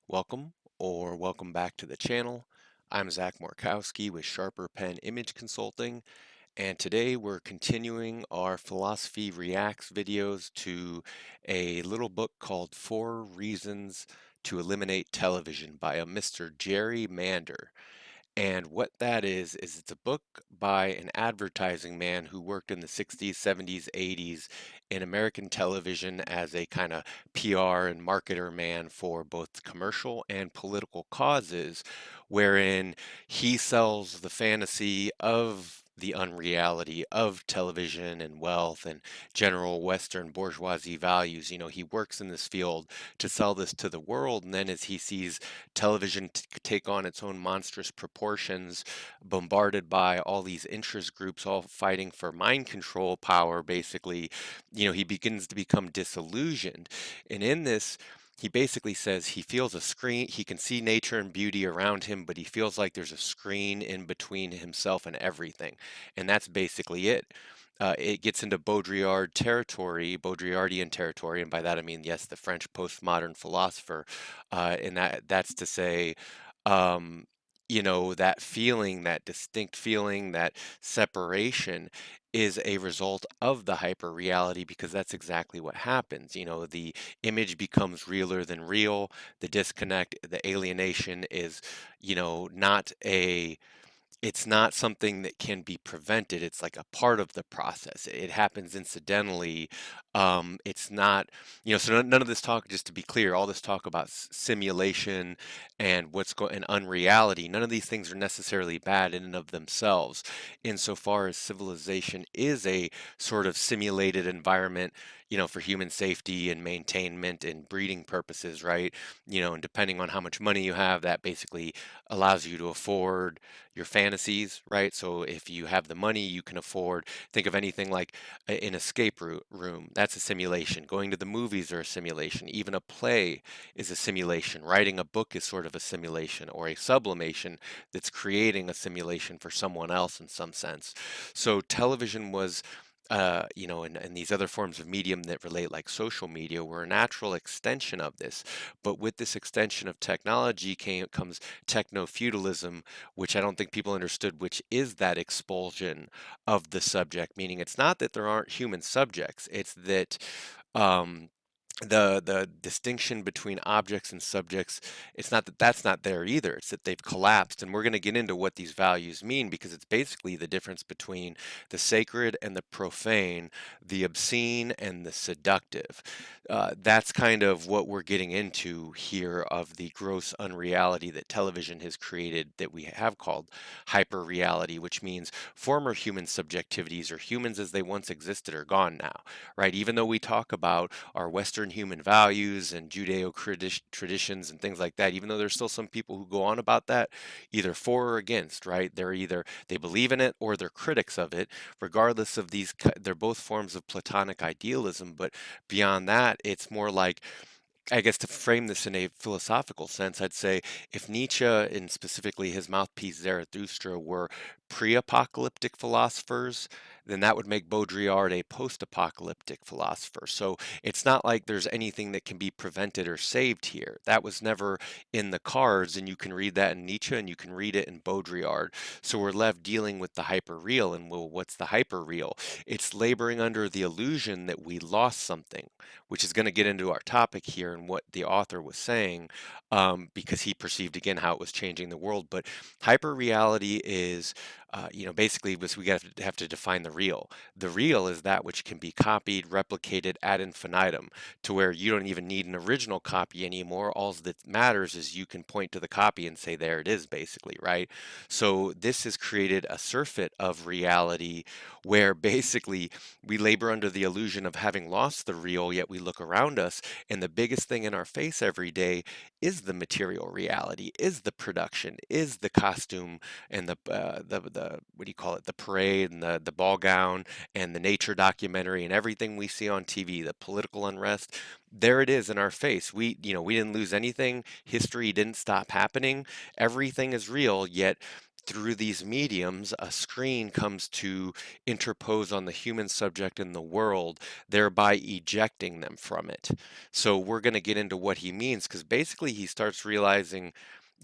Welcome or welcome back to the channel. I'm Zach Morkowski with Sharper Pen Image Consulting, and today we're continuing our Philosophy Reacts videos to a little book called Four Reasons to Eliminate Television by a Mr. Jerry Mander. And what that is it's a book by an advertising man who worked in the 60s, 70s, 80s in American television as a kind of PR and marketer man for both commercial and political causes, wherein he sells the fantasy of the unreality of television and wealth and general Western bourgeoisie values. He works in this field to sell this to the world, and then as he sees television take on its own monstrous proportions, bombarded by all these interest groups all fighting for mind control power, basically, he begins to become disillusioned. And in this, he basically says he feels a screen, he can see nature and beauty around him, but he feels like there's a screen in between himself and everything. And that's basically it. It gets into Baudrillardian territory, and by that I mean, yes, the French postmodern philosopher, and that's to say, um, that feeling, that distinct feeling, that separation is a result of the hyper reality because that's exactly what happens. The image becomes realer than real. The disconnect, the alienation is, not a it's not something that can be prevented. It's like a part of the process. It happens incidentally. It's not, so none of this talk, just to be clear, all this talk about simulation and what's going and unreality, none of these things are necessarily bad in and of themselves, insofar as civilization is a sort of simulated environment, for human safety and maintainment and breeding purposes, right? And depending on how much money you have, that basically allows you to afford your fantasies, right? So if you have the money, you can afford, think of anything like an escape room. That's a simulation. Going to the movies are a simulation. Even a play is a simulation. Writing a book is sort of a simulation or a sublimation that's creating a simulation for someone else in some sense. So television was and these other forms of medium that relate like social media were a natural extension of this. But with this extension of technology comes techno-feudalism, which I don't think people understood, which is that expulsion of the subject, meaning it's not that there aren't human subjects, it's that um, the distinction between objects and subjects, it's not that that's not there either, it's that they've collapsed. And we're going to get into what these values mean, because it's basically the difference between the sacred and the profane, the obscene and the seductive. That's kind of what we're getting into here, of the gross unreality that television has created, that we have called hyper reality, which means former human subjectivities, or humans as they once existed, are gone now, right? Even though we talk about our Western human values and Judeo traditions and things like that, even though there's still some people who go on about that, either for or against, right? They believe in it or they're critics of it. Regardless of these, they're both forms of Platonic idealism, but beyond that, it's more like, I guess, to frame this in a philosophical sense, I'd say if Nietzsche, and specifically his mouthpiece Zarathustra, were pre-apocalyptic philosophers, then that would make Baudrillard a post-apocalyptic philosopher. So it's not like there's anything that can be prevented or saved here. That was never in the cards, and you can read that in Nietzsche and you can read it in Baudrillard. So we're left dealing with the hyper-real, and well, what's the hyper-real? It's laboring under the illusion that we lost something, which is going to get into our topic here and what the author was saying, because he perceived again how it was changing the world. But hyper reality is, basically, we have to define the real. The real is that which can be copied, replicated ad infinitum, to where you don't even need an original copy anymore. All that matters is you can point to the copy and say, there it is, basically, right? So this has created a surfeit of reality where basically we labor under the illusion of having lost the real, yet we look around us, and the biggest thing in our face every day is the material reality, is the production, is the costume, and the what do you call it, the parade and the ball gown and the nature documentary and everything we see on TV, the political unrest. There it is in our face. We didn't lose anything. History didn't stop happening. Everything is real, yet through these mediums, a screen comes to interpose on the human subject in the world, thereby ejecting them from it. So we're going to get into what he means because basically he starts realizing,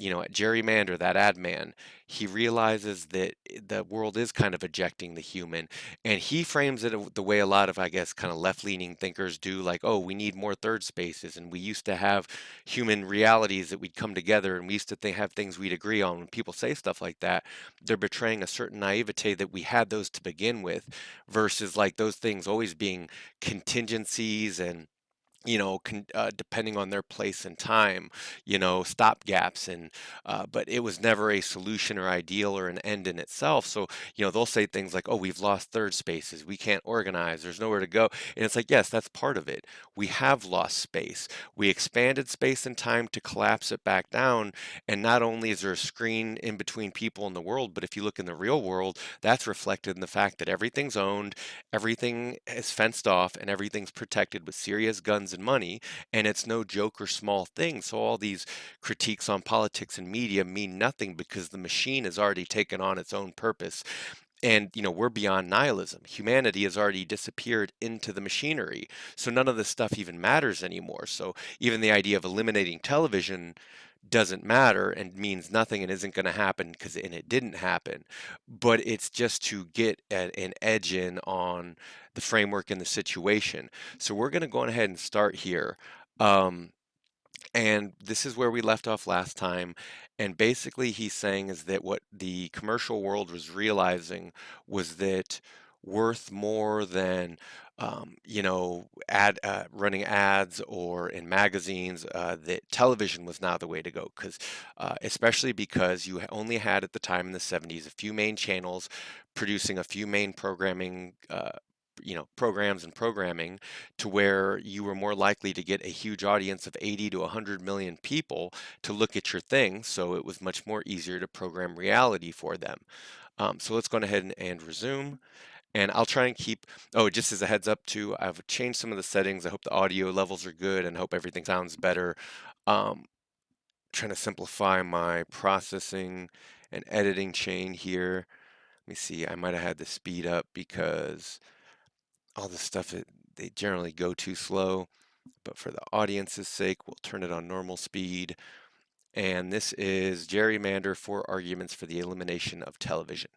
at Jerry Mander, that ad man, he realizes that the world is kind of ejecting the human, and he frames it the way a lot of, I guess, kind of left-leaning thinkers do, like, oh, we need more third spaces, and we used to have human realities that we'd come together, and we used to have things we'd agree on. When people say stuff like that, they're betraying a certain naivete that we had those to begin with, versus like those things always being contingencies and depending on their place and time, stop gaps, and but it was never a solution or ideal or an end in itself. So, they'll say things like, "Oh, we've lost third spaces. We can't organize. There's nowhere to go." And it's like, yes, that's part of it. We have lost space. We expanded space and time to collapse it back down. And not only is there a screen in between people in the world, but if you look in the real world, that's reflected in the fact that everything's owned, everything is fenced off, and everything's protected with serious guns and money, and it's no joke or small thing. So all these critiques on politics and media mean nothing because the machine has already taken on its own purpose. And we're beyond nihilism. Humanity has already disappeared into the machinery. So none of this stuff even matters anymore. So even the idea of eliminating television doesn't matter and means nothing and isn't going to happen and it didn't happen. But it's just to get an edge in on the framework and the situation. So we're going to go ahead and start here. Um, and this is where we left off last time. And basically, he's saying is that what the commercial world was realizing was that worth more than, running ads or in magazines, that television was now the way to go. Because, especially because you only had at the time in the 70s a few main channels producing a few main programming. Programs and programming to where you were more likely to get a huge audience of 80 to 100 million people to look at your thing. So it was much more easier to program reality for them. So let's go ahead and resume. And I'll try and keep, oh, just as a heads up too, I've changed some of the settings. I hope the audio levels are good and hope everything sounds better. Trying to simplify my processing and editing chain here. Let me see, I might have had the speed up because all this stuff, they generally go too slow, but for the audience's sake, we'll turn it on normal speed. And this is Jerry Mander, Four Arguments for the Elimination of Television.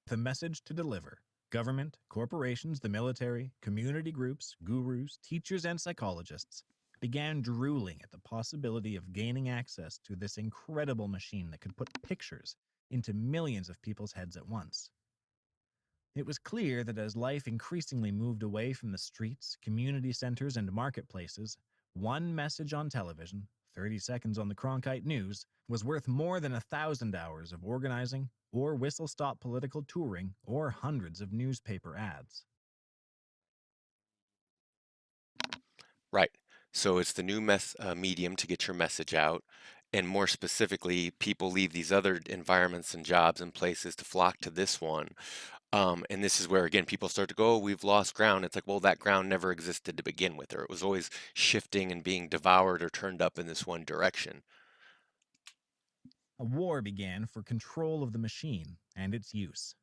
The message to deliver. Government, corporations, the military, community groups, gurus, teachers, and psychologists began drooling at the possibility of gaining access to this incredible machine that could put pictures into millions of people's heads at once. It was clear that as life increasingly moved away from the streets, community centers, and marketplaces, one message on television, 30 seconds on the Cronkite News, was worth more than 1,000 hours of organizing, or whistle-stop political touring, or hundreds of newspaper ads. Right. So it's the new medium to get your message out. And more specifically, people leave these other environments and jobs and places to flock to this one. And this is where, again, people start to go, oh, we've lost ground. It's like, well, that ground never existed to begin with, or it was always shifting and being devoured or turned up in this one direction. A war began for control of the machine and its use.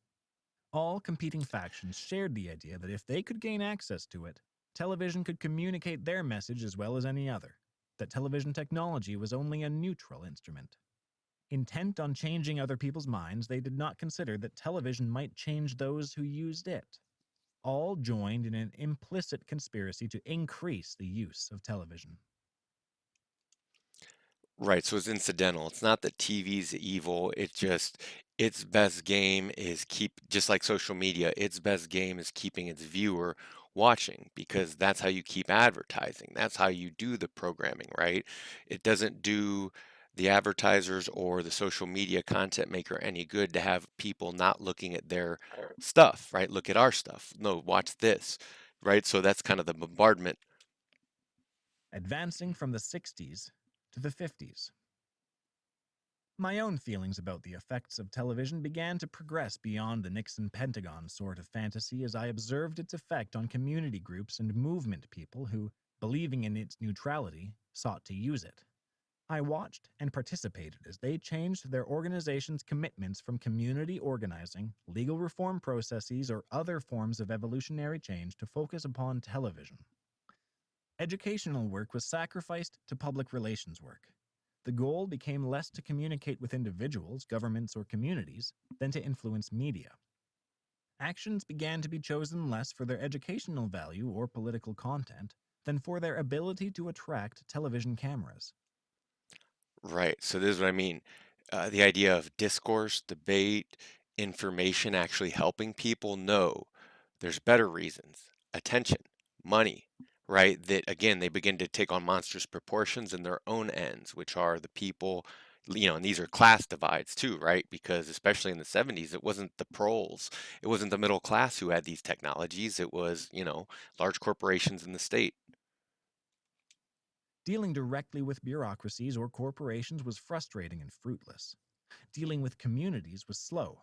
All competing factions shared the idea that if they could gain access to it, television could communicate their message as well as any other, that television technology was only a neutral instrument. Intent on changing other people's minds, they did not consider that television might change those who used it. All joined in an implicit conspiracy to increase the use of television. Right, so it's incidental. It's not that TV's evil. It's just its best game is just like social media, its best game is keeping its viewer watching because that's how you keep advertising. That's how you do the programming, right? It doesn't do the advertisers or the social media content maker any good to have people not looking at their stuff, right? Look at our stuff. No, watch this, right? So that's kind of the bombardment. Advancing from the 60s to the 50s. My own feelings about the effects of television began to progress beyond the Nixon Pentagon sort of fantasy as I observed its effect on community groups and movement people who, believing in its neutrality, sought to use it. I watched and participated as they changed their organization's commitments from community organizing, legal reform processes, or other forms of evolutionary change to focus upon television. Educational work was sacrificed to public relations work. The goal became less to communicate with individuals, governments, or communities than to influence media. Actions began to be chosen less for their educational value or political content than for their ability to attract television cameras. Right. So this is what I mean. The idea of discourse, debate, information actually helping people know there's better reasons, attention, money, right? That again, they begin to take on monstrous proportions in their own ends, which are the people, and these are class divides too, right? Because especially in the 70s, it wasn't the proles, it wasn't the middle class who had these technologies, it was, large corporations in the state. Dealing directly with bureaucracies or corporations was frustrating and fruitless. Dealing with communities was slow.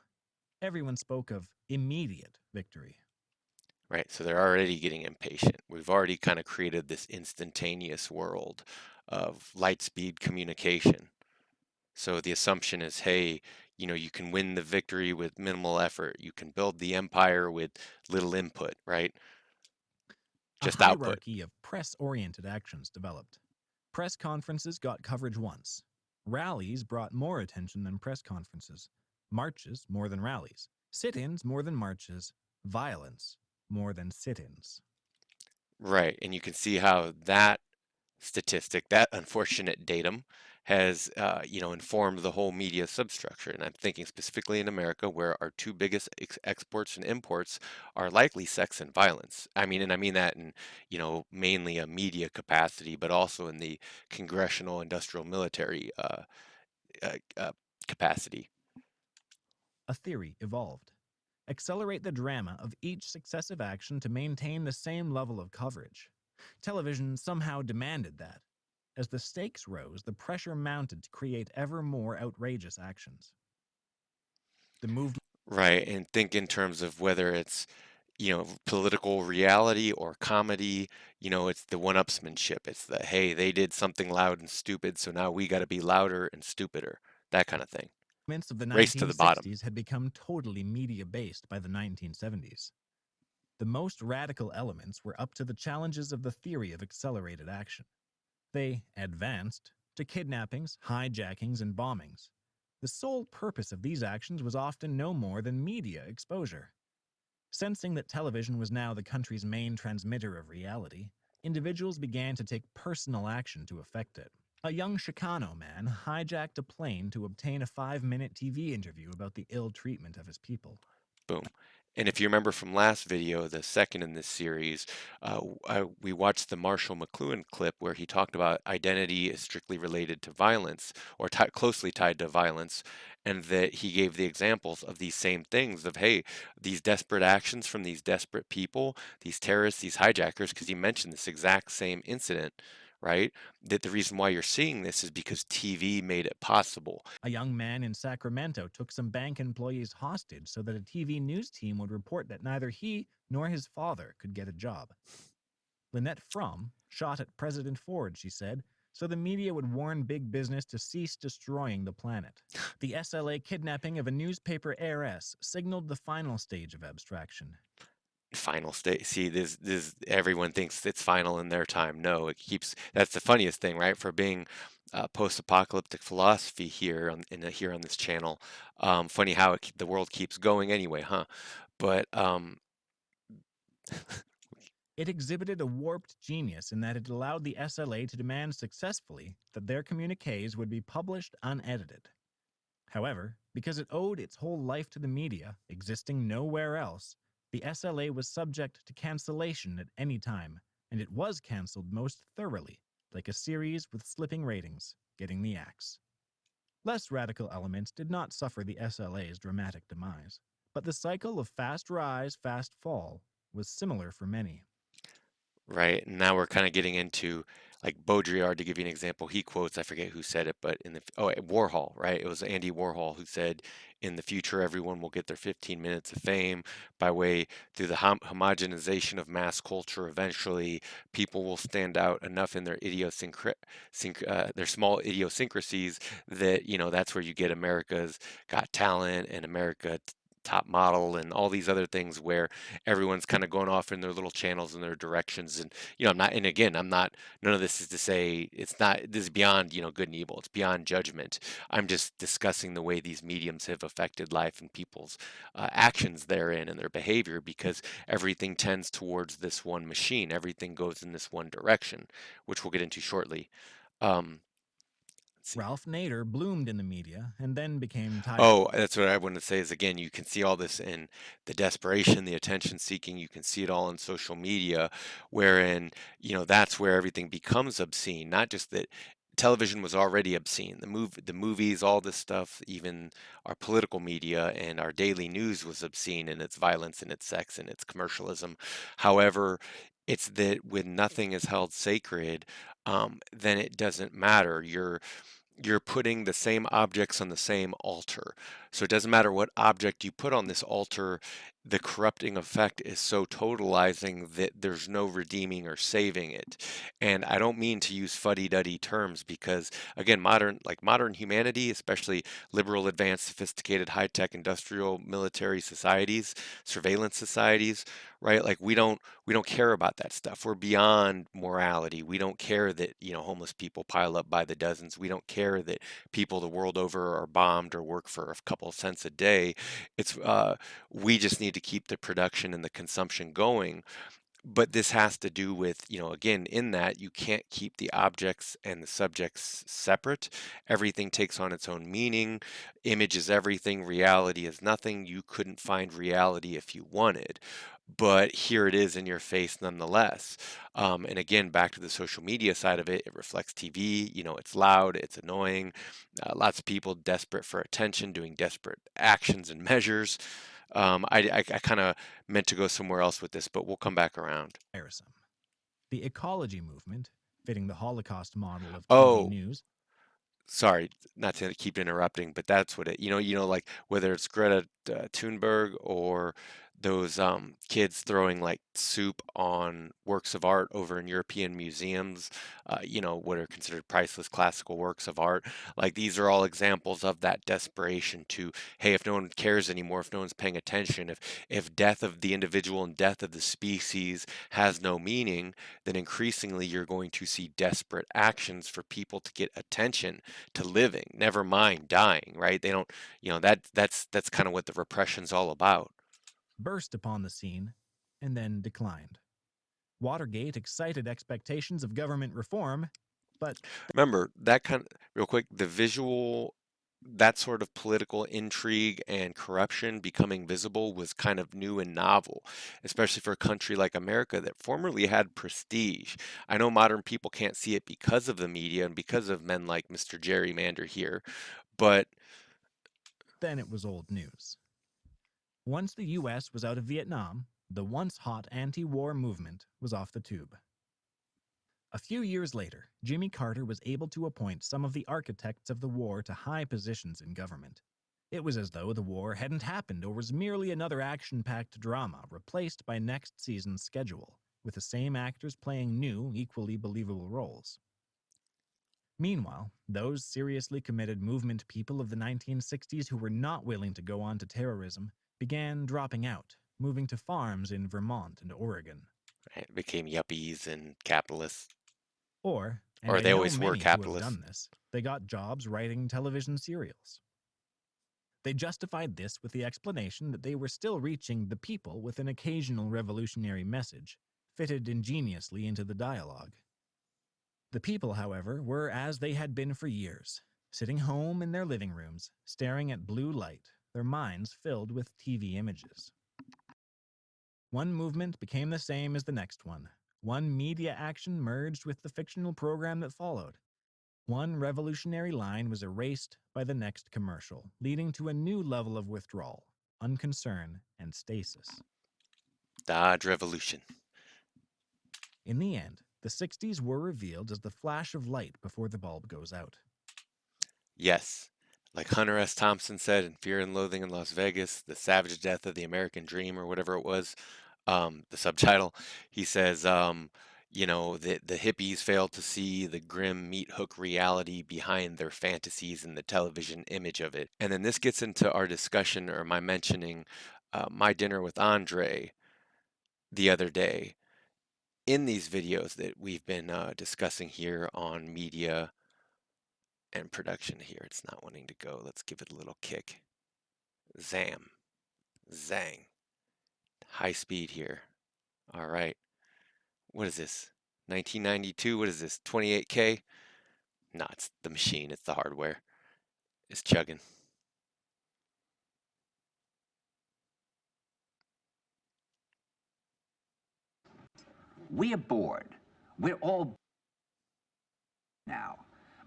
Everyone spoke of immediate victory. Right, so they're already getting impatient. We've already kind of created this instantaneous world of light speed communication. So the assumption is, hey, you can win the victory with minimal effort. You can build the empire with little input, right? A Just output. hierarchy of press oriented actions developed. Press conferences got coverage once. Rallies brought more attention than press conferences. Marches more than rallies. Sit ins more than marches. Violence more than sit ins. Right, and you can see how that statistic, that unfortunate datum, has informed the whole media substructure. And I'm thinking specifically in America, where our two biggest exports and imports are likely sex and violence. I mean that in mainly a media capacity, but also in the congressional, industrial, military uh, uh, capacity. A theory evolved. Accelerate the drama of each successive action to maintain the same level of coverage. Television somehow demanded that. As the stakes rose, the pressure mounted to create ever more outrageous actions. The movement Right, and think in terms of whether it's political reality or comedy, it's the one-upsmanship. It's the, hey, they did something loud and stupid, so now we got to be louder and stupider. That kind of thing. of the Race to the bottom. 1960s had become totally media based by the 1970s. The most radical elements were up to the challenges of the theory of accelerated action. They advanced to kidnappings, hijackings, and bombings. The sole purpose of these actions was often no more than media exposure. Sensing that television was now the country's main transmitter of reality, individuals began to take personal action to effect it. A young Chicano man hijacked a plane to obtain a 5-minute TV interview about the ill treatment of his people. Boom. And if you remember from last video, the second in this series, we watched the Marshall McLuhan clip where he talked about identity is strictly related to violence or closely tied to violence, and that he gave the examples of these same things of, hey, these desperate actions from these desperate people, these terrorists, these hijackers, because he mentioned this exact same incident, right? That the reason why you're seeing this is because TV made it possible. A young man in Sacramento took some bank employees hostage so that a TV news team would report that neither he nor his father could get a job. Lynette Fromm shot at President Ford, she said, so the media would warn big business to cease destroying the planet. The SLA kidnapping of a newspaper heiress signaled the final stage of abstraction. Final state. See, this everyone thinks it's final in their time. No, it keeps. That's the funniest thing, right? For being post-apocalyptic philosophy here here on this channel. Funny how the world keeps going anyway, huh? But It exhibited a warped genius in that it allowed the SLA to demand successfully that their communiques would be published unedited. However, because it owed its whole life to the media, existing nowhere else, the SLA was subject to cancellation at any time, and it was cancelled most thoroughly, like a series with slipping ratings, getting the axe. Less radical elements did not suffer the SLA's dramatic demise, but the cycle of fast rise, fast fall was similar for many. right now we're kind of getting into like Baudrillard, to give you an example, he quotes, I forget who said it, but Warhol, right? It was Andy Warhol who said, "In the future, everyone will get their 15 minutes of fame by way through the homogenization of mass culture. Eventually, people will stand out enough in their their small idiosyncrasies that that's where you get America's Got Talent and America." Top model and all these other things where everyone's kind of going off in their little channels and their directions. And I'm not, and again, I'm not, none of this is to say it's not, this is beyond good and evil, it's beyond judgment. I'm just discussing the way these mediums have affected life and people's actions therein and their behavior, because everything tends towards this one machine, everything goes in this one direction, which we'll get into shortly. Let's see. Ralph Nader bloomed in the media and then became tired of Oh, it. that's what I wanted to say is, again, you can see all this in the desperation, the attention seeking. You can see it all in social media, wherein, that's where everything becomes obscene. Not just that television was already obscene. The movies, all this stuff, even our political media and our daily news was obscene in its violence and its sex and its commercialism. However, it's that when nothing is held sacred, then it doesn't matter. You're putting the same objects on the same altar. So it doesn't matter what object you put on this altar, the corrupting effect is so totalizing that there's no redeeming or saving it. And I don't mean to use fuddy-duddy terms because, again, modern humanity, especially liberal, advanced, sophisticated, high-tech, industrial, military societies, surveillance societies, right? Like we don't care about that stuff. We're beyond morality. We don't care that, homeless people pile up by the dozens. We don't care that people the world over are bombed or work for a couple of cents a day. It's We just need to keep the production and the consumption going. But this has to do with, again, in that you can't keep the objects and the subjects separate. Everything takes on its own meaning. Image is everything, reality is nothing. You couldn't find reality if you wanted. But here it is in your face nonetheless. And again, back to the social media side of it, it reflects TV. It's loud, it's annoying. Lots of people desperate for attention, doing desperate actions and measures. I kind of meant to go somewhere else with this, but we'll come back around. tiresome. The ecology movement, fitting the Holocaust model of TV Oh, news, sorry, not to keep interrupting, but that's what it, like whether it's Greta Thunberg or those kids throwing like soup on works of art over in European museums, what are considered priceless classical works of art. Like these are all examples of that desperation to, hey, if no one cares anymore, if no one's paying attention, if death of the individual and death of the species has no meaning, then increasingly you're going to see desperate actions for people to get attention to living, never mind dying, right? They don't, that's kind of what the repression's all about. burst upon the scene and then declined. Watergate excited expectations of government reform, but Remember that kind of, real quick, the visual, that sort of political intrigue and corruption becoming visible was kind of new and novel, especially for a country like America that formerly had prestige. I know modern people can't see it because of the media and because of men like Mr. Jerry Mander here, but then it was old news. Once the US was out of Vietnam, the once hot anti war movement was off the tube. A few years later, Jimmy Carter was able to appoint some of the architects of the war to high positions in government. It was as though the war hadn't happened or was merely another action packed drama replaced by next season's schedule, with the same actors playing new, equally believable roles. Meanwhile, those seriously committed movement people of the 1960s who were not willing to go on to terrorism began dropping out, moving to farms in Vermont and Oregon. it became yuppies and capitalists, Or, and or I they know always were many who have capitalists. done this, they got jobs writing television serials. They justified this with the explanation that they were still reaching the people with an occasional revolutionary message, fitted ingeniously into the dialogue. The people, however, were as they had been for years, sitting home in their living rooms, staring at blue light, their minds filled with TV images. One movement became the same as the next one. One media action merged with the fictional program that followed. One revolutionary line was erased by the next commercial, leading to a new level of withdrawal, unconcern, and stasis. Dodge Revolution. In the end, The 60s were revealed as the flash of light before the bulb goes out. Yes. Like Hunter S. Thompson said in Fear and Loathing in Las Vegas, The Savage Death of the American Dream, or whatever it was, the subtitle, he says, the hippies failed to see the grim meat hook reality behind their fantasies and the television image of it. And then this gets into our discussion or my mentioning my dinner with Andre the other day. In these videos that we've been discussing here on media and production here, it's not wanting to go. Let's give it a little kick. Zam. Zang. High speed here. All right. What is this? 1992? What is this? 28K? No, it's the machine. It's the hardware. It's chugging. We are bored. We're all now.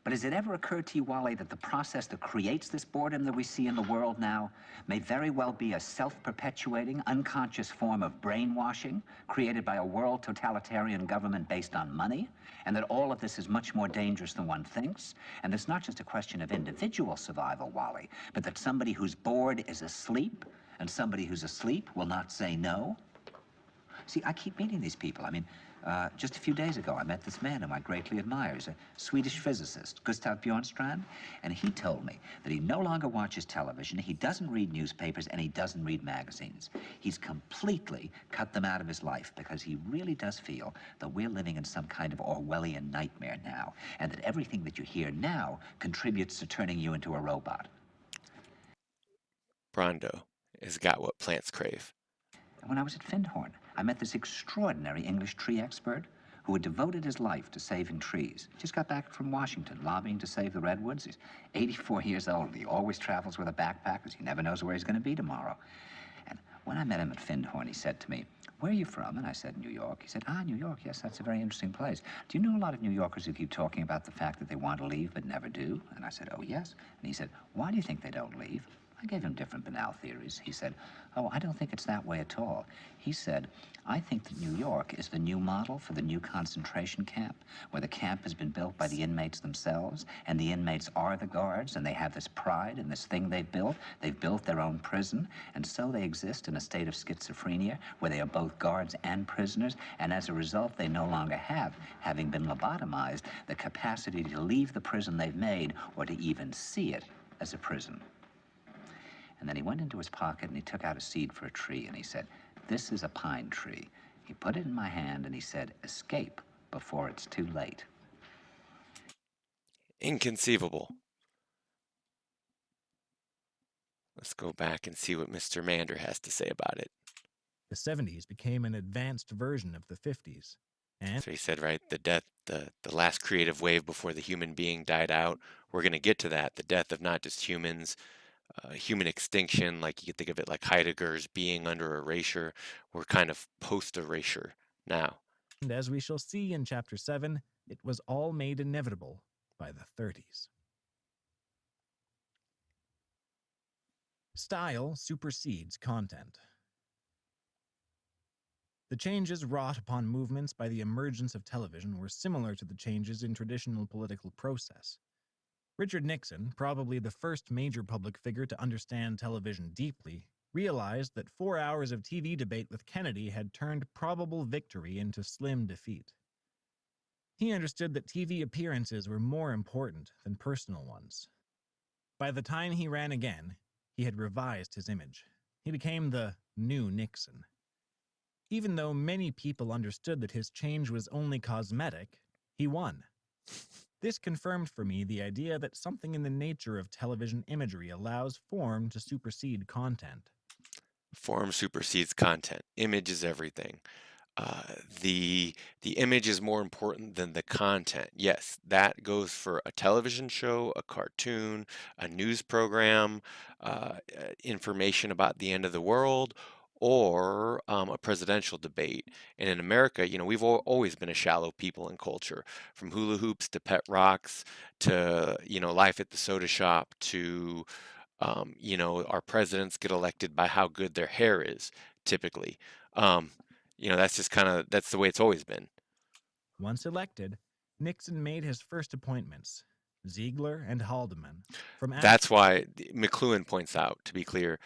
But has it ever occurred to you, Wally, that the process that creates this boredom that we see in the world now may very well be a self-perpetuating, unconscious form of brainwashing created by a world totalitarian government based on money, and that all of this is much more dangerous than one thinks, and it's not just a question of individual survival, Wally, but that somebody who's bored is asleep, and somebody who's asleep will not say no? See, I keep meeting these people. I mean, just a few days ago, I met this man whom I greatly admire. He's a Swedish physicist, Gustav Bjornstrand, and he told me that he no longer watches television, he doesn't read newspapers, and he doesn't read magazines. He's completely cut them out of his life because he really does feel that we're living in some kind of Orwellian nightmare now, and that everything that you hear now contributes to turning you into a robot. Brondo has got what plants crave. When I was at Findhorn, I met this extraordinary English tree expert who had devoted his life to saving trees. He just got back from Washington, lobbying to save the redwoods. He's 84 years old. He always travels with a backpack because he never knows where he's going to be tomorrow. And when I met him at Findhorn, he said to me, "Where are you from?" And I said, "New York." He said, "Ah, New York, yes, that's a very interesting place. Do you know a lot of New Yorkers who keep talking about the fact that they want to leave but never do?" And I said, "Oh, yes." And he said, "Why do you think they don't leave?" I gave him different banal theories. He said, "Oh, I don't think it's that way at all." He said, "I think that New York is the new model for the new concentration camp, where the camp has been built by the inmates themselves, and the inmates are the guards, and they have this pride in this thing they've built. They've built their own prison, and so they exist in a state of schizophrenia, where they are both guards and prisoners, and as a result, they no longer have, having been lobotomized, the capacity to leave the prison they've made, or to even see it as a prison." And then he went into his pocket and he took out a seed for a tree and he said, "This is a pine tree." He put it in my hand and he said, "Escape before it's too late." Inconceivable. Let's go back and see what Mr. Mander has to say about it. The 70s became an advanced version of the 50s, and So he said, right, the last creative wave before the human being died out. We're going to get to that, the death of not just humans, human extinction, like you could think of it like Heidegger's being under erasure. We're kind of post-erasure now. as we shall see in Chapter 7, it was all made inevitable by the 30s. Style supersedes content. The changes wrought upon movements by the emergence of television were similar to the changes in traditional political process. Richard Nixon, probably the first major public figure to understand television deeply, realized that 4 hours of TV debate with Kennedy had turned probable victory into slim defeat. He understood that TV appearances were more important than personal ones. By the time he ran again, he had revised his image. He became the new Nixon. Even though many people understood that his change was only cosmetic, he won. This confirmed for me the idea that something in the nature of television imagery allows form to supersede content. Form supersedes content. Image is everything. uh, the the image is more important than the content. Yes, that goes for a television show, a cartoon, a news program, information about the end of the world, or a presidential debate. And in America, we've always been a shallow people in culture, from hula hoops to pet rocks to life at the soda shop to our presidents get elected by how good their hair is, typically. Um, that's just kind of that's the way it's always been. Once elected, Nixon made his first appointments, Ziegler and Haldeman, from That's why McLuhan points out, to be clear,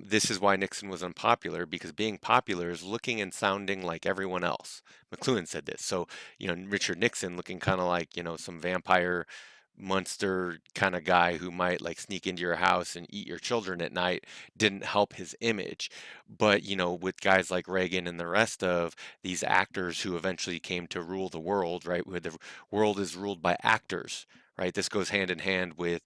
this is why Nixon was unpopular, because being popular is looking and sounding like everyone else. McLuhan said this. So, Richard Nixon looking kind of like, some vampire monster kind of guy who might like sneak into your house and eat your children at night didn't help his image. But, with guys like Reagan and the rest of these actors who eventually came to rule the world, right, where the world is ruled by actors, right? This goes hand in hand with,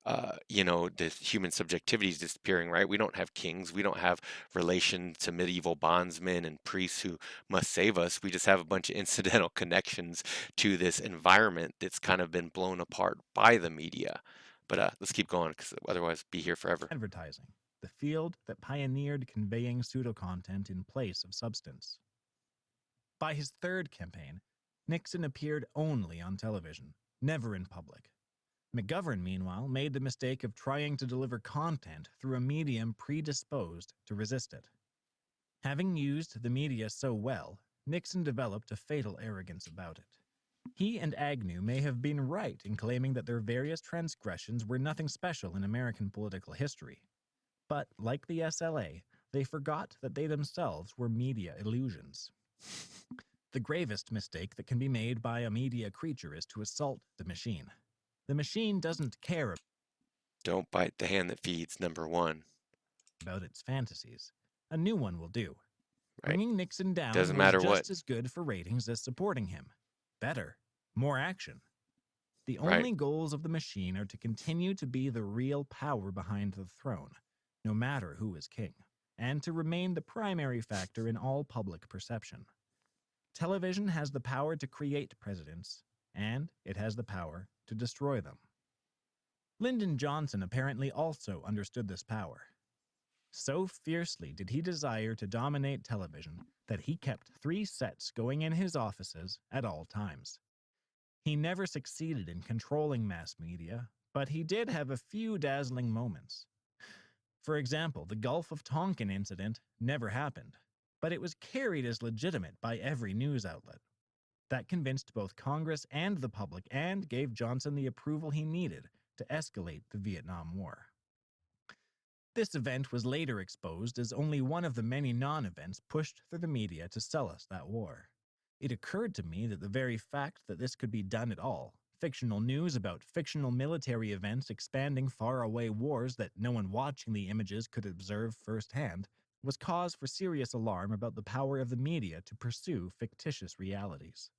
the human subjectivity is disappearing, right? We don't have kings. We don't have relation to medieval bondsmen and priests who must save us. We just have a bunch of incidental connections to this environment that's kind of been blown apart by the media. But let's keep going because otherwise be here forever. advertising, the field that pioneered conveying pseudo-content in place of substance. By his third campaign, Nixon appeared only on television, never in public. McGovern, meanwhile, made the mistake of trying to deliver content through a medium predisposed to resist it. Having used the media so well, Nixon developed a fatal arrogance about it. He and Agnew may have been right in claiming that their various transgressions were nothing special in American political history. But, like the SLA, they forgot that they themselves were media illusions. The gravest mistake that can be made by a media creature is to assault the machine. The machine doesn't care Don't bite the hand that feeds, number one, about its fantasies. A new one will do. right? Bringing Nixon down Doesn't was matter what, just as good for ratings as supporting him. Better. More action. The right? only goals of the machine are to continue to be the real power behind the throne, no matter who is king, and to remain the primary factor in all public perception. Television has the power to create presidents, and it has the power to destroy them. Lyndon Johnson apparently also understood this power. So fiercely did he desire to dominate television that he kept 3 sets going in his offices at all times. He never succeeded in controlling mass media, but he did have a few dazzling moments. For example, the Gulf of Tonkin incident never happened, but it was carried as legitimate by every news outlet. That convinced both Congress and the public and gave Johnson the approval he needed to escalate the Vietnam War. This event was later exposed as only one of the many non-events pushed through the media to sell us that war. It occurred to me that the very fact that this could be done at all, fictional news about fictional military events expanding faraway wars that no one watching the images could observe firsthand, was cause for serious alarm about the power of the media to pursue fictitious realities.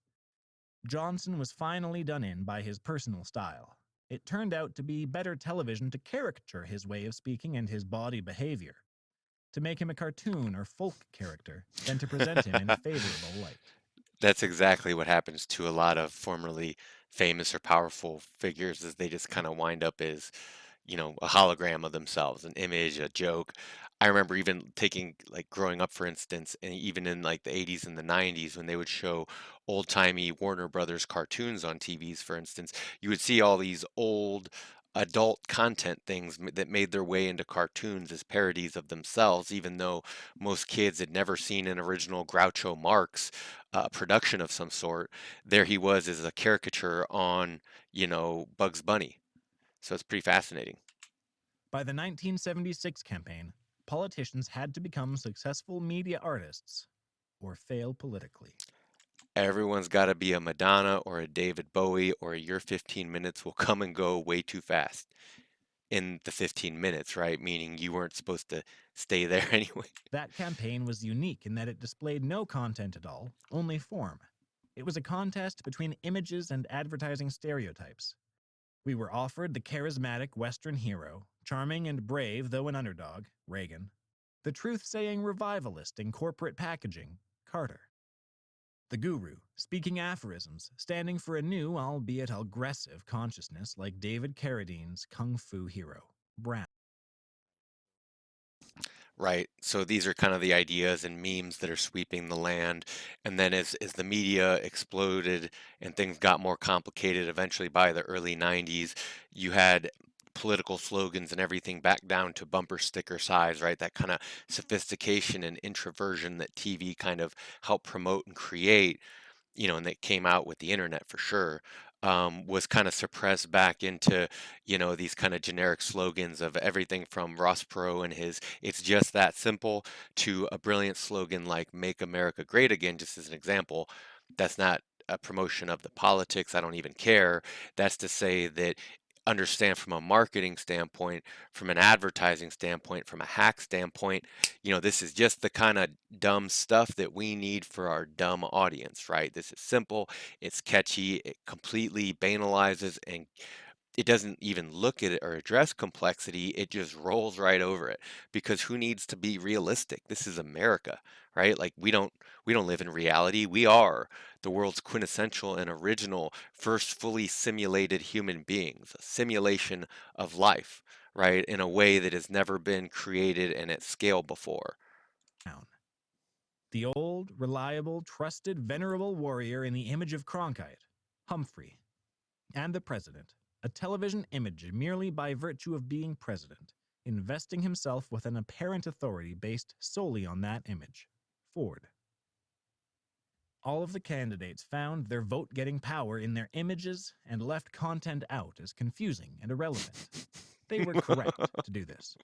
Johnson was finally done in by his personal style. It turned out to be better television to caricature his way of speaking and his body behavior, to make him a cartoon or folk character, than to present him in a favorable light. That's exactly what happens to a lot of formerly famous or powerful figures, is they just kind of wind up as, a hologram of themselves, an image, a joke. I remember even taking, like, growing up, for instance, and even in like the 80s and the 90s, when they would show old-timey Warner Brothers cartoons on TVs, for instance, you would see all these old adult content things that made their way into cartoons as parodies of themselves, even though most kids had never seen an original Groucho Marx production of some sort. There he was as a caricature on, Bugs Bunny. So it's pretty fascinating. By the 1976 campaign, politicians had to become successful media artists or fail politically. Everyone's got to be a Madonna or a David Bowie, or your 15 minutes will come and go way too fast in the 15 minutes, right? Meaning you weren't supposed to stay there anyway. That campaign was unique in that it displayed no content at all, only form. It was a contest between images and advertising stereotypes. We were offered the charismatic Western hero, charming and brave though an underdog, Reagan, the truth-saying revivalist in corporate packaging, Carter, the guru, speaking aphorisms, standing for a new, albeit aggressive, consciousness like David Carradine's kung fu hero, Brown. Right. So these are kind of the ideas and memes that are sweeping the land. And then as the media exploded and things got more complicated, eventually by the early 90s, you had political slogans and everything back down to bumper sticker size, right? That kind of sophistication and introversion that TV kind of helped promote and create. and that came out with the internet for sure, was kind of suppressed back into, these kind of generic slogans of everything from Ross Perot and his "It's just that simple" to a brilliant slogan like "Make America Great Again," just as an example. That's not a promotion of the politics. I don't even care. That's to say that understand from a marketing standpoint, from an advertising standpoint, from a hack standpoint, this is just the kind of dumb stuff that we need for our dumb audience, right? This is simple, it's catchy, it completely banalizes and it doesn't even look at it or address complexity. It just rolls right over it because who needs to be realistic? This is America, right? Like we don't live in reality. We are the world's quintessential and original first fully simulated human beings, a simulation of life, right? In a way that has never been created and at scale before. Down. The old, reliable, trusted, venerable warrior in the image of Cronkite, Humphrey, and the president, a television image merely by virtue of being president, investing himself with an apparent authority based solely on that image, Ford. All of the candidates found their vote getting power in their images and left content out as confusing and irrelevant. They were correct to do this.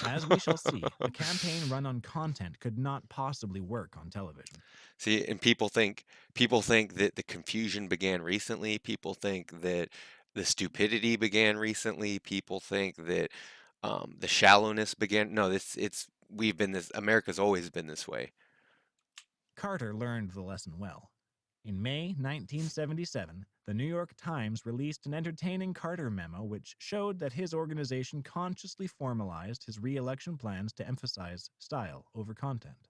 As we shall see, a campaign run on content could not possibly work on television. See, and people think that the confusion began recently. People think that the stupidity began recently. People think that the shallowness began. No, this it's we've been this. America's always been this way. Carter learned the lesson well. In May 1977, the New York Times released an entertaining Carter memo which showed that his organization consciously formalized his re-election plans to emphasize style over content.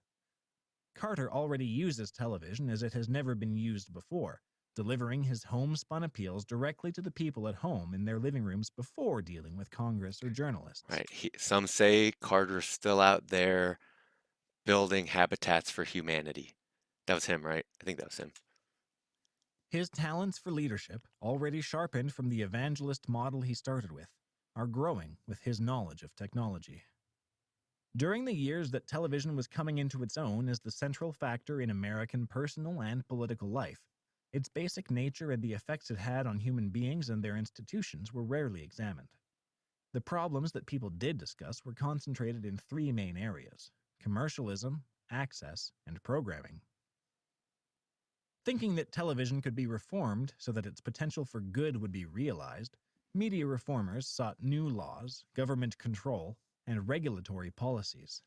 Carter already uses television as it has never been used before, delivering his homespun appeals directly to the people at home in their living rooms before dealing with Congress or journalists. Right? Some say Carter's still out there building habitats for humanity. That was him, right? I think that was him. His talents for leadership, already sharpened from the evangelist model he started with, are growing with his knowledge of technology. During the years that television was coming into its own as the central factor in American personal and political life, its basic nature and the effects it had on human beings and their institutions were rarely examined. The problems that people did discuss were concentrated in three main areas: commercialism, access, and programming. Thinking that television could be reformed so that its potential for good would be realized, media reformers sought new laws, government control, and regulatory policies.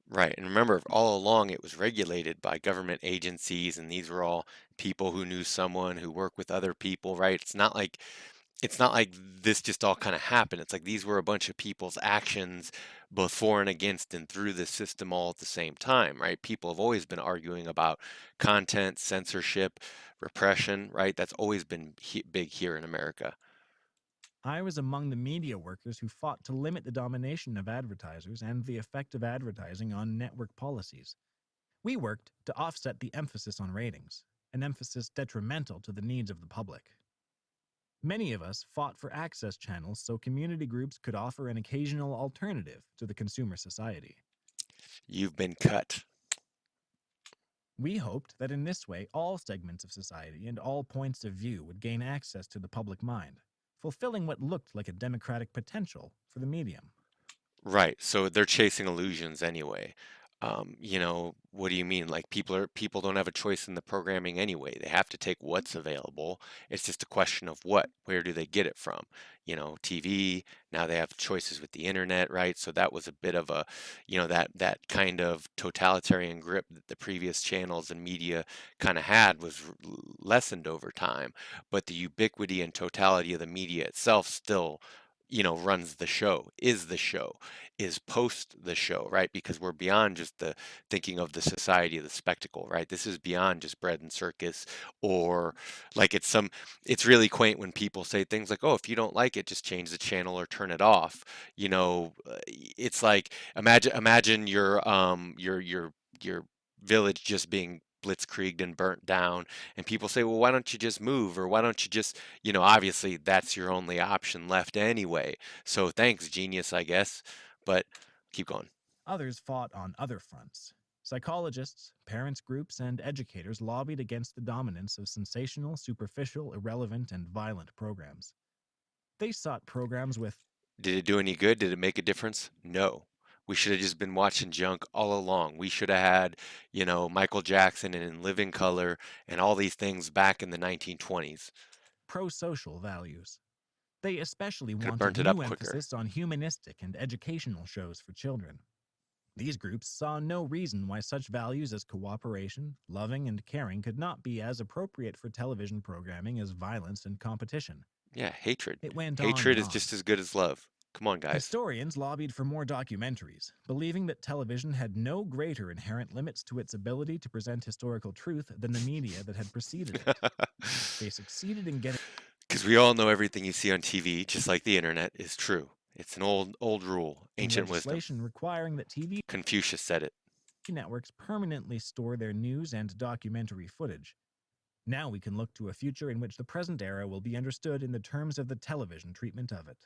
Right. And remember, all along it was regulated by government agencies, and these were all people who knew someone who worked with other people, right? It's not like this just all kind of happened. It's like these were a bunch of people's actions, both for and against and through the system all at the same time, right? People have always been arguing about content, censorship, repression, right? That's always been big here in America. I was among the media workers who fought to limit the domination of advertisers and the effect of advertising on network policies. We worked to offset the emphasis on ratings, an emphasis detrimental to the needs of the public. Many of us fought for access channels so community groups could offer an occasional alternative to the consumer society. You've been cut. We hoped that in this way all segments of society and all points of view would gain access to the public mind, fulfilling what looked like a democratic potential for the medium. Right. So they're chasing illusions anyway. What do you mean? Like people don't have a choice in the programming anyway. They have to take what's available. It's just a question of what. Where do they get it from? TV. Now they have choices with the internet, right? So that was a bit of a, that kind of totalitarian grip that the previous channels and media kind of had was lessened over time. But the ubiquity and totality of the media itself still, runs the show, is the show, is post the show, right? Because we're beyond just the thinking of the society of the spectacle, right? This is beyond just bread and circus, or like it's really quaint when people say things like, "Oh, if you don't like it, just change the channel or turn it off." It's like imagine your village just being blitzkrieged and burnt down, and people say, well, why don't you just move, or why don't you just, obviously that's your only option left anyway, so thanks, genius, I guess. But keep going. Others fought on other fronts. Psychologists, parents' groups, and educators lobbied against the dominance of sensational, superficial, irrelevant, and violent programs. They sought programs with Did it do any good? Did it make a difference? No. We should have just been watching junk all along. We should have had, Michael Jackson and In Living Color and all these things back in the 1920s. pro social values. They especially Could have wanted burnt it up new quicker. emphasis on humanistic and educational shows for children. These groups saw no reason why such values as cooperation, loving, and caring could not be as appropriate for television programming as violence and competition. Yeah, hatred. It went on Hatred and is on. just as good as love. Come on, guys. Historians lobbied for more documentaries, believing that television had no greater inherent limits to its ability to present historical truth than the media that had preceded it. They succeeded in getting Because we all know everything you see on TV, just like the internet, is true. It's an old rule, ancient wisdom. legislation requiring that TV Confucius said it. networks permanently store their news and documentary footage. Now we can look to a future in which the present era will be understood in the terms of the television treatment of it.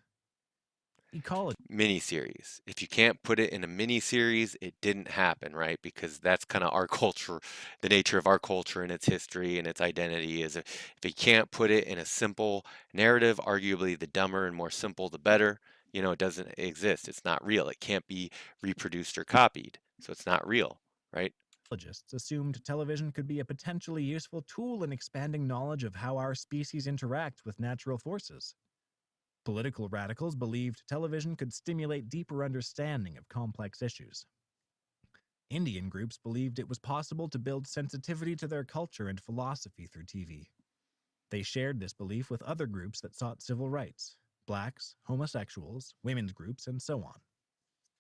Ecology Miniseries. If you can't put it in a miniseries, it didn't happen, right? Because that's kind of our culture, the nature of our culture and its history and its identity is if you can't put it in a simple narrative, arguably the dumber and more simple, the better. It doesn't exist. It's not real. It can't be reproduced or copied. So it's not real, right? ecologists assumed television could be a potentially useful tool in expanding knowledge of how our species interact with natural forces. Political radicals believed television could stimulate deeper understanding of complex issues. Indian groups believed it was possible to build sensitivity to their culture and philosophy through TV. They shared this belief with other groups that sought civil rights: blacks, homosexuals, women's groups, and so on.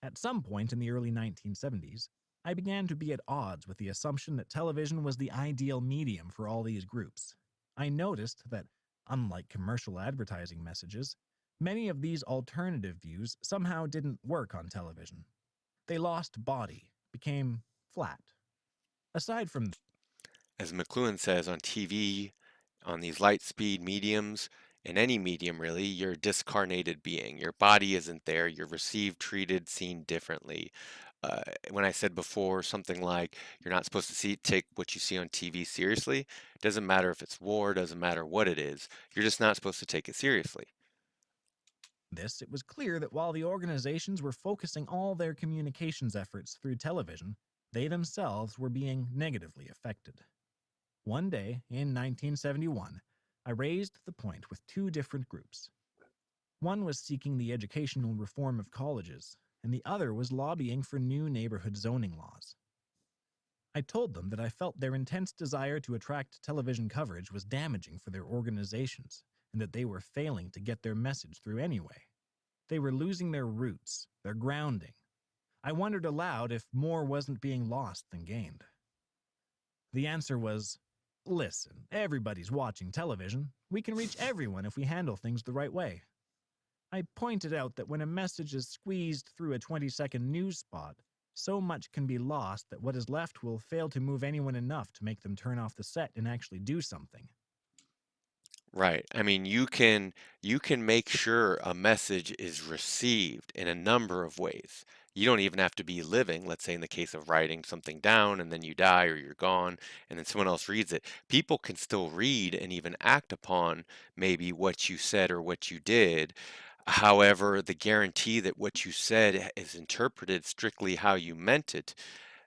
At some point in the early 1970s, I began to be at odds with the assumption that television was the ideal medium for all these groups. I noticed that, unlike commercial advertising messages, many of these alternative views somehow didn't work on television. They lost body, became flat. Aside from As McLuhan says, on TV, on these light speed mediums, in any medium really, you're a discarnated being. Your body isn't there. You're received, treated, seen differently. When I said before something like you're not supposed to take what you see on TV seriously, it doesn't matter if it's war, doesn't matter what it is. You're just not supposed to take it seriously. this, it was clear that while the organizations were focusing all their communications efforts through television, they themselves were being negatively affected. One day, in 1971, I raised the point with two different groups. One was seeking the educational reform of colleges, and the other was lobbying for new neighborhood zoning laws. I told them that I felt their intense desire to attract television coverage was damaging for their organizations, and that they were failing to get their message through anyway. They were losing their roots, their grounding. I wondered aloud if more wasn't being lost than gained. The answer was, listen, everybody's watching television. We can reach everyone if we handle things the right way. I pointed out that when a message is squeezed through a 20-second news spot, so much can be lost that what is left will fail to move anyone enough to make them turn off the set and actually do something. Right. I mean, you can make sure a message is received in a number of ways. You don't even have to be living, let's say in the case of writing something down and then you die or you're gone and then someone else reads it. People can still read and even act upon maybe what you said or what you did. However, the guarantee that what you said is interpreted strictly how you meant it,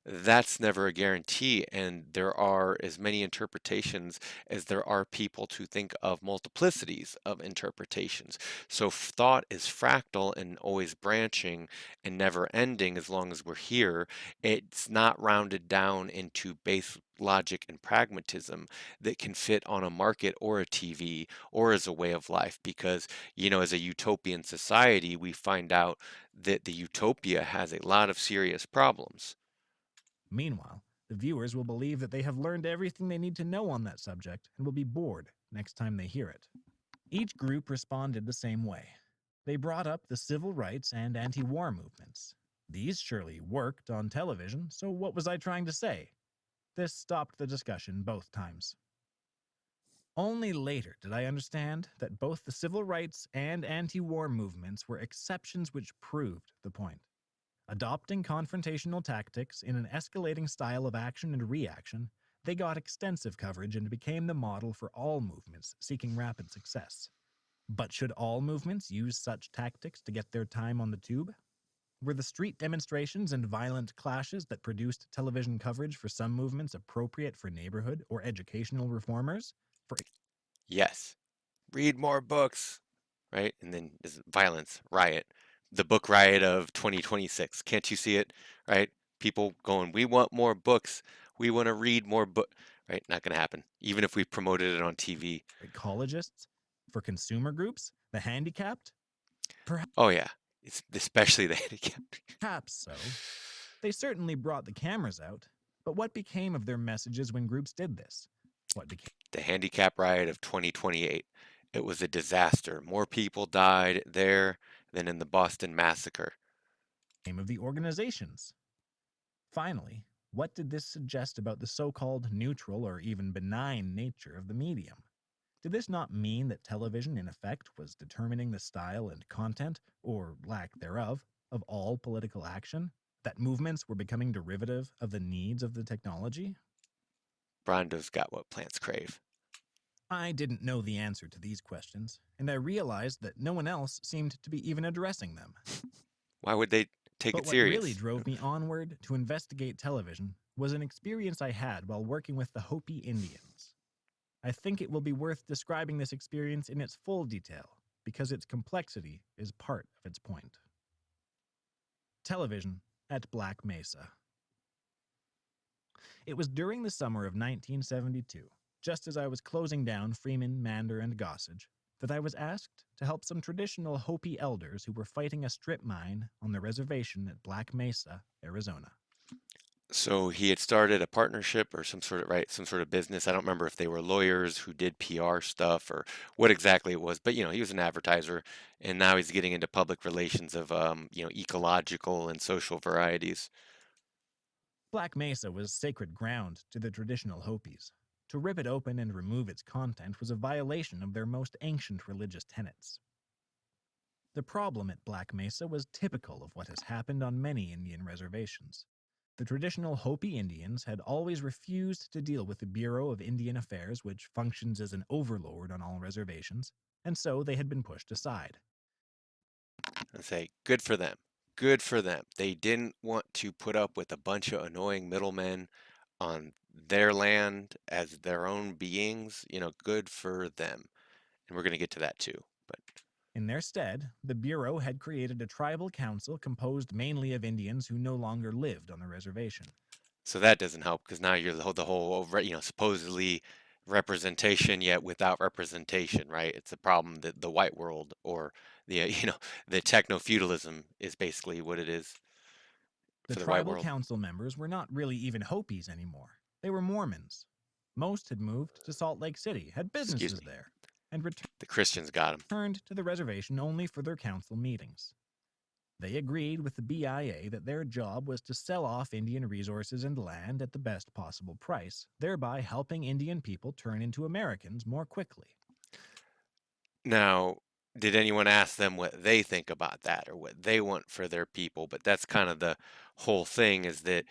that's never a guarantee, and there are as many interpretations as there are people to think of multiplicities of interpretations. So thought is fractal and always branching and never ending as long as we're here. It's not rounded down into base logic and pragmatism that can fit on a market or a TV or as a way of life because, as a utopian society, we find out that the utopia has a lot of serious problems. Meanwhile, the viewers will believe that they have learned everything they need to know on that subject and will be bored next time they hear it. Each group responded the same way. They brought up the civil rights and anti-war movements. These surely worked on television, so what was I trying to say? This stopped the discussion both times. Only later did I understand that both the civil rights and anti-war movements were exceptions which proved the point. Adopting confrontational tactics in an escalating style of action and reaction, they got extensive coverage and became the model for all movements seeking rapid success. But should all movements use such tactics to get their time on the tube? Were the street demonstrations and violent clashes that produced television coverage for some movements appropriate for neighborhood or educational reformers? For Yes. Read more books, right? And then is violence, riot. The book riot of 2026. Can't you see it, right? People going, we want more books. We want to read more book, right? Not going to happen. Even if we promoted it on TV. ecologists, for consumer groups, the handicapped? Oh yeah, it's especially the handicapped. Perhaps so. They certainly brought the cameras out, but what became of their messages when groups did this? What became The handicap riot of 2028. It was a disaster. More people died there than in the Boston Massacre. of the organizations? Finally, what did this suggest about the so-called neutral or even benign nature of the medium? Did this not mean that television, in effect, was determining the style and content, or lack thereof, of all political action? That movements were becoming derivative of the needs of the technology? Brondo's got what plants crave. I didn't know the answer to these questions, and I realized that no one else seemed to be even addressing them. Why would they take But it what really serious? drove me onward to investigate television was an experience I had while working with the Hopi Indians. I think it will be worth describing this experience in its full detail, because its complexity is part of its point. Television at Black Mesa. It was during the summer of 1972, just as I was closing down Freeman, Mander, and Gossage, that I was asked to help some traditional Hopi elders who were fighting a strip mine on the reservation at Black Mesa, Arizona. So he had started a partnership or some sort of right, some sort of business. I don't remember if they were lawyers who did PR stuff or what exactly it was, but he was an advertiser, and now he's getting into public relations of ecological and social varieties. Black Mesa was sacred ground to the traditional Hopis. To rip it open and remove its content was a violation of their most ancient religious tenets. The problem at Black Mesa was typical of what has happened on many Indian reservations. The traditional Hopi Indians had always refused to deal with the Bureau of Indian Affairs, which functions as an overlord on all reservations, and so they had been pushed aside. And say, good for them. Good for them. They didn't want to put up with a bunch of annoying middlemen on their land as their own beings. Good for them. And we're going to get to that too. But In their stead, the Bureau had created a tribal council composed mainly of Indians who no longer lived on the reservation. so that doesn't help because now you're the whole supposedly representation yet without representation, right? It's a problem that the white world or the the techno feudalism is basically what it is The for the white tribal world. council members were not really even Hopis anymore. They were Mormons. Most had moved to Salt Lake City, had Excuse businesses me. there, and The Christians got him. returned to the reservation only for their council meetings. They agreed with the BIA that their job was to sell off Indian resources and land at the best possible price, thereby helping Indian people turn into Americans more quickly. Now, did anyone ask them what they think about that or what they want for their people? But that's kind of the whole thing is that,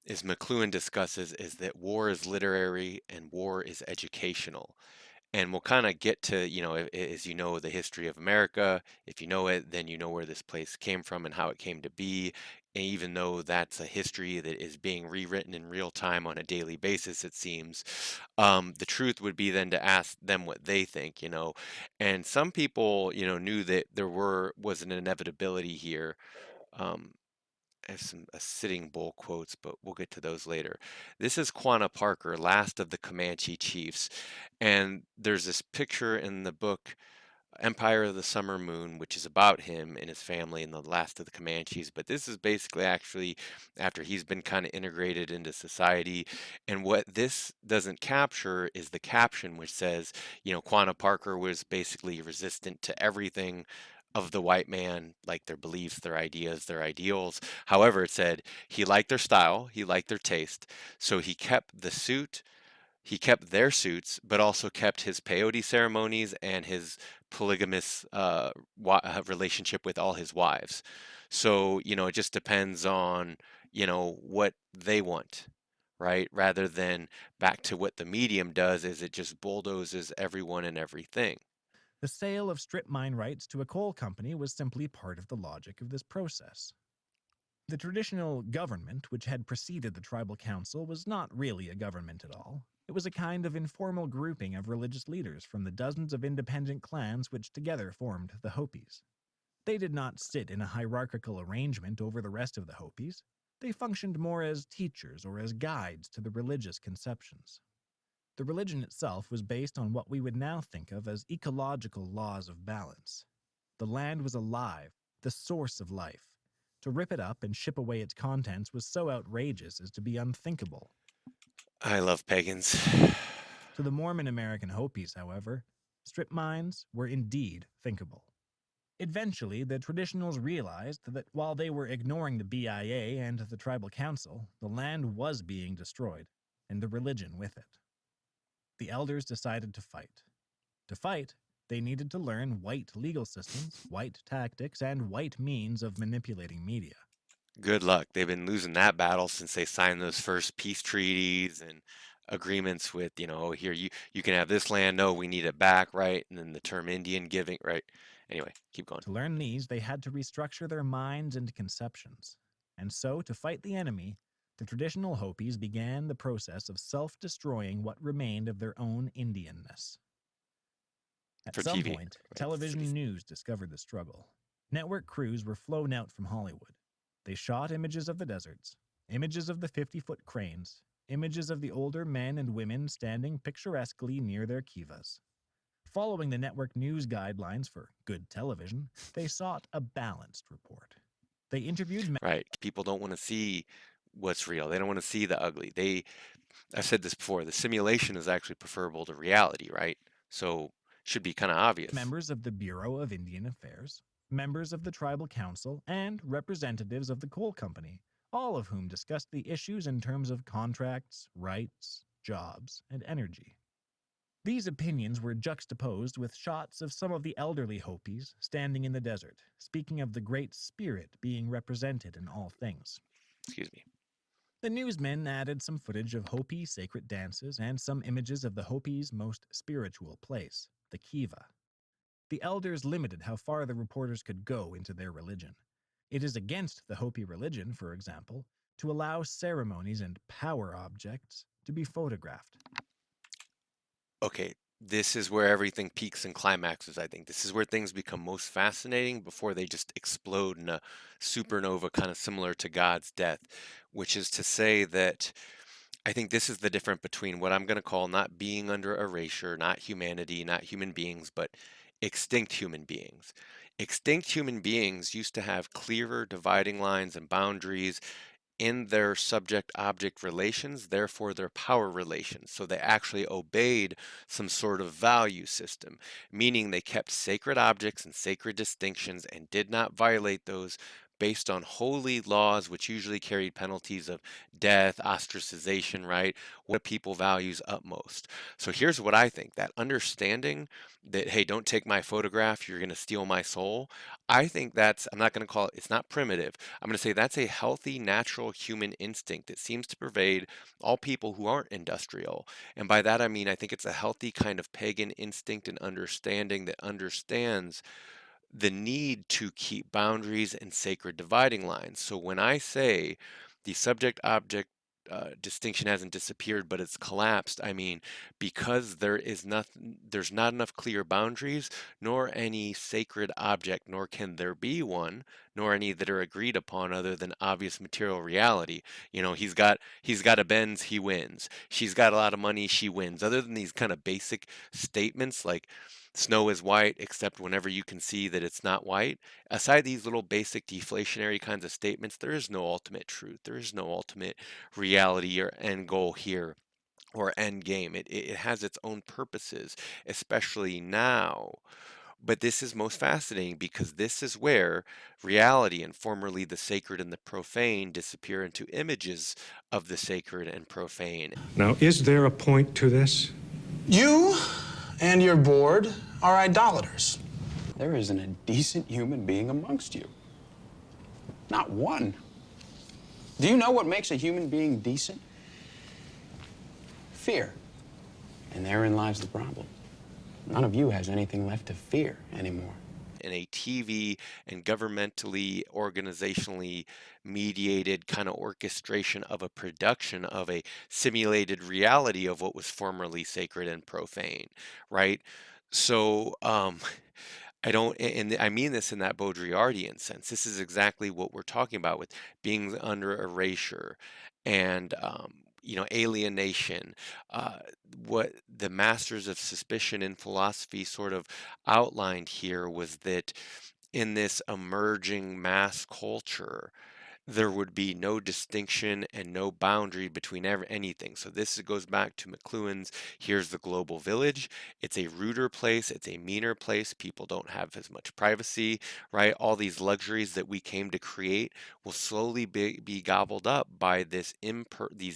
as McLuhan discusses, is that war is literary and war is educational. And we'll kind of get to, as you know, the history of America. If you know it, then you know where this place came from and how it came to be. And even though that's a history that is being rewritten in real time on a daily basis, it seems, the truth would be then to ask them what they think, And some people, knew that was an inevitability here. Um, I have some Sitting Bull quotes, but we'll get to those later. This is Quanah Parker, last of the Comanche chiefs, and there's this picture in the book Empire of the Summer Moon, which is about him and his family and the last of the Comanches. But this is basically actually after he's been kind of integrated into society. And what this doesn't capture is the caption, which says, Quanah Parker was basically resistant to everything of the white man, like their beliefs, their ideas, their ideals. However, it said he liked their style, he liked their taste. So he kept the suit, He kept their suits, but also kept his peyote ceremonies and his polygamous relationship with all his wives. So, it just depends on, what they want, right? Rather than back to what the medium does, is it just bulldozes everyone and everything. The sale of strip mine rights to a coal company was simply part of the logic of this process. The traditional government, which had preceded the tribal council, was not really a government at all. It was a kind of informal grouping of religious leaders from the dozens of independent clans which together formed the Hopis. They did not sit in a hierarchical arrangement over the rest of the Hopis. They functioned more as teachers or as guides to the religious conceptions. The religion itself was based on what we would now think of as ecological laws of balance. The land was alive, the source of life. To rip it up and ship away its contents was so outrageous as to be unthinkable. I love pagans. To the Mormon American Hopis, however, strip mines were indeed thinkable. Eventually, the traditionals realized that while they were ignoring the BIA and the tribal council, the land was being destroyed, and the religion with it. The elders decided to fight. To fight, they needed to learn white legal systems, white tactics, and white means of manipulating media. Good luck. They've been losing that battle since they signed those first peace treaties and agreements with, oh, here you can have this land. No, we need it back, right? And then the term Indian giving, right? Anyway, keep going. To learn these, they had to restructure their minds and conceptions. And so, to fight the enemy, the traditional Hopis began the process of self-destroying what remained of their own Indianness. At For some TV, point, right? television news discovered the struggle. Network crews were flown out from Hollywood. They shot images of the deserts, images of the 50-foot cranes, images of the older men and women standing picturesquely near their kivas. Following the network news guidelines for good television, they sought a balanced report. They interviewed Right. People don't want to see what's real. They don't want to see the ugly. I've said this before, the simulation is actually preferable to reality, right? So should be kind of obvious. members of the Bureau of Indian Affairs, members of the Tribal Council, and representatives of the coal company, all of whom discussed the issues in terms of contracts, rights, jobs, and energy. These opinions were juxtaposed with shots of some of the elderly Hopis standing in the desert, speaking of the Great Spirit being represented in all things. Excuse me. The newsmen added some footage of Hopi sacred dances and some images of the Hopis' most spiritual place, the Kiva. The elders limited how far the reporters could go into their religion. It is against the Hopi religion, for example, to allow ceremonies and power objects to be photographed. Okay, this is where everything peaks and climaxes, I think. This is where things become most fascinating before they just explode in a supernova, kind of similar to God's death, which is to say that I think this is the difference between what I'm going to call not being under erasure, not humanity, not human beings, but extinct human beings. Extinct human beings used to have clearer dividing lines and boundaries in their subject object relations, therefore their power relations. So they actually obeyed some sort of value system, meaning they kept sacred objects and sacred distinctions and did not violate those based on holy laws, which usually carried penalties of death, ostracization, right? What people values utmost. So here's what I think, that understanding that, hey, don't take my photograph, you're going to steal my soul. I think that's, I'm not going to call it, it's not primitive. I'm going to say that's a healthy, natural human instinct that seems to pervade all people who aren't industrial. And by that, I mean, I think it's a healthy kind of pagan instinct and understanding that understands the need to keep boundaries and sacred dividing lines. So when I say the subject object distinction hasn't disappeared, but it's collapsed, I mean, because there's not enough clear boundaries, nor any sacred object, nor can there be one, nor any that are agreed upon other than obvious material reality. He's got a Benz, he wins. She's got a lot of money, she wins. Other than these kind of basic statements like snow is white, except whenever you can see that it's not white. Aside these little basic deflationary kinds of statements, there is no ultimate truth. There is no ultimate reality or end goal here or end game. It has its own purposes, especially now But this is most fascinating because this is where reality and formerly the sacred and the profane disappear into images of the sacred and profane. Now, is there a point to this? You and your board are idolaters. There isn't a decent human being amongst you. Not one. Do you know what makes a human being decent? Fear. And therein lies the problem. None of you has anything left to fear anymore. In a TV and governmentally, organizationally mediated kind of orchestration of a production of a simulated reality of what was formerly sacred and profane, right? So, I don't, and I mean this in that Baudrillardian sense. This is exactly what we're talking about with being under erasure and, alienation. Uh, what the masters of suspicion in philosophy sort of outlined here was that in this emerging mass culture, there would be no distinction and no boundary between anything. So this goes back to McLuhan's here's the global village. It's a ruder place, it's a meaner place. People don't have as much privacy, right? All these luxuries that we came to create will slowly be gobbled up by these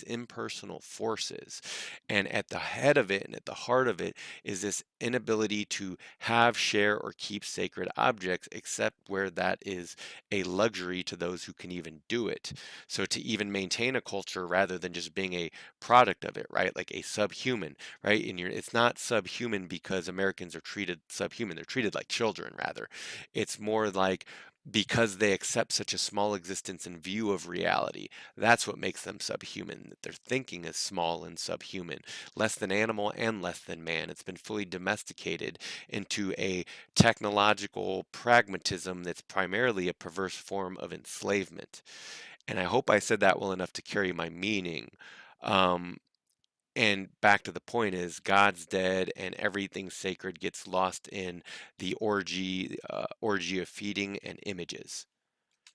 impersonal forces. And at the head of it and at the heart of it is this inability to have, share, or keep sacred objects, except where that is a luxury to those who can even do it. So to even maintain a culture rather than just being a product of it, right? Like a subhuman, right? And it's not subhuman because Americans are treated subhuman. They're treated like children rather. It's more like because they accept such a small existence and view of reality. That's what makes them subhuman, that their thinking is small and subhuman, less than animal and less than man. It's been fully domesticated into a technological pragmatism that's primarily a perverse form of enslavement. And I hope I said that well enough to carry my meaning. Um, and back to the point is God's dead and everything sacred gets lost in the orgy of feeding and images.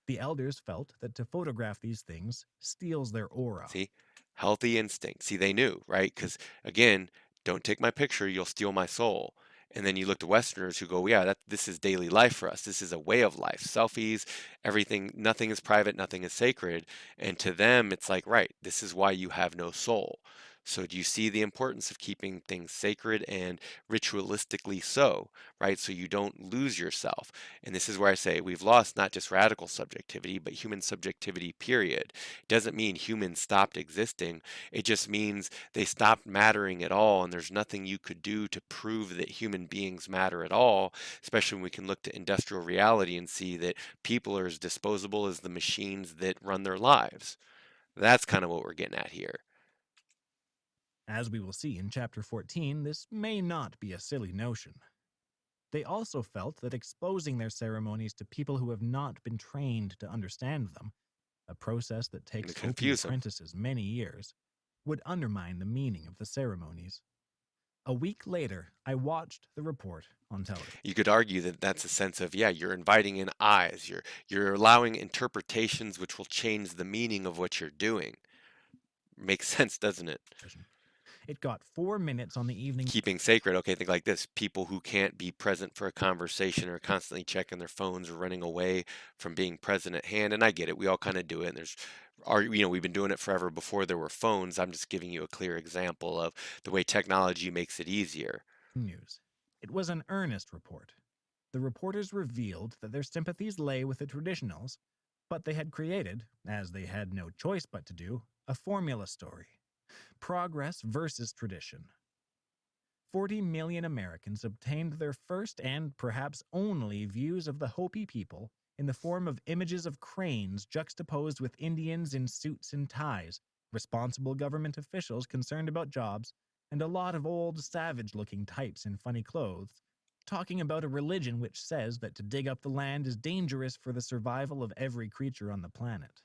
The elders felt that to photograph these things steals their aura. See, healthy instinct. See, they knew, right? Because again, don't take my picture, you'll steal my soul. And then you look to Westerners who go, yeah, this is daily life for us. This is a way of life. Selfies, everything, nothing is private, nothing is sacred. And to them, it's like, right, this is why you have no soul. So do you see the importance of keeping things sacred and ritualistically so, right? So you don't lose yourself. And this is where I say we've lost not just radical subjectivity, but human subjectivity, period. It doesn't mean humans stopped existing. It just means they stopped mattering at all. And there's nothing you could do to prove that human beings matter at all, especially when we can look to industrial reality and see that people are as disposable as the machines that run their lives. That's kind of what we're getting at here. As we will see in Chapter 14, this may not be a silly notion. They also felt that exposing their ceremonies to people who have not been trained to understand them, a process that takes Hopi Confuse them. apprentices many years, would undermine the meaning of the ceremonies. A week later, I watched the report on television. You could argue that that's a sense of, yeah, you're inviting in eyes. You're allowing interpretations which will change the meaning of what you're doing. Makes sense, doesn't it? It got 4 minutes on the evening. Keeping sacred, okay, think like this. People who can't be present for a conversation or constantly checking their phones or running away from being present at hand. And I get it. We all kind of do it. And we've been doing it forever before there were phones. I'm just giving you a clear example of the way technology makes it easier. News. It was an earnest report. The reporters revealed that their sympathies lay with the traditionals, but they had created, as they had no choice but to do, a formula story. Progress versus tradition. 40 million Americans obtained their first and perhaps only views of the Hopi people in the form of images of cranes juxtaposed with Indians in suits and ties, responsible government officials concerned about jobs, and a lot of old, savage-looking types in funny clothes, talking about a religion which says that to dig up the land is dangerous for the survival of every creature on the planet.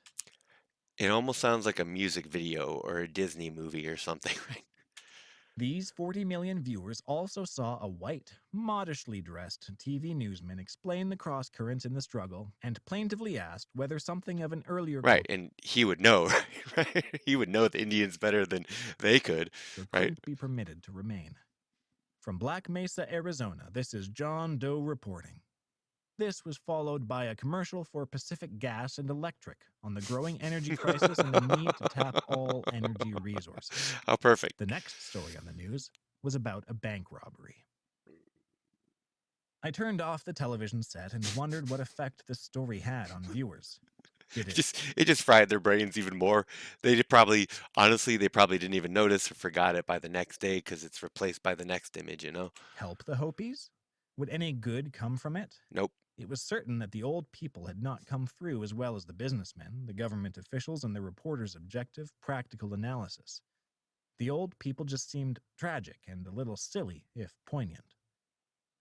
It almost sounds like a music video or a Disney movie or something, right? These 40 million viewers also saw a white, modishly dressed TV newsman explain the cross-currents in the struggle and plaintively asked whether something of an earlier Right, and he would know, right? He would know the Indians better than they could, culture right? couldn't be permitted to remain. From Black Mesa, Arizona, this is John Doe reporting. This was followed by a commercial for Pacific Gas and Electric on the growing energy crisis and the need to tap all energy resources. How perfect. The next story on the news was about a bank robbery. I turned off the television set and wondered what effect this story had on viewers. Did It just fried their brains even more. Honestly, they probably didn't even notice or forgot it by the next day because it's replaced by the next image, you know? help the Hopis? Would any good come from it? Nope. It was certain that the old people had not come through as well as the businessmen, the government officials, and the reporters' objective, practical analysis. The old people just seemed tragic and a little silly, if poignant.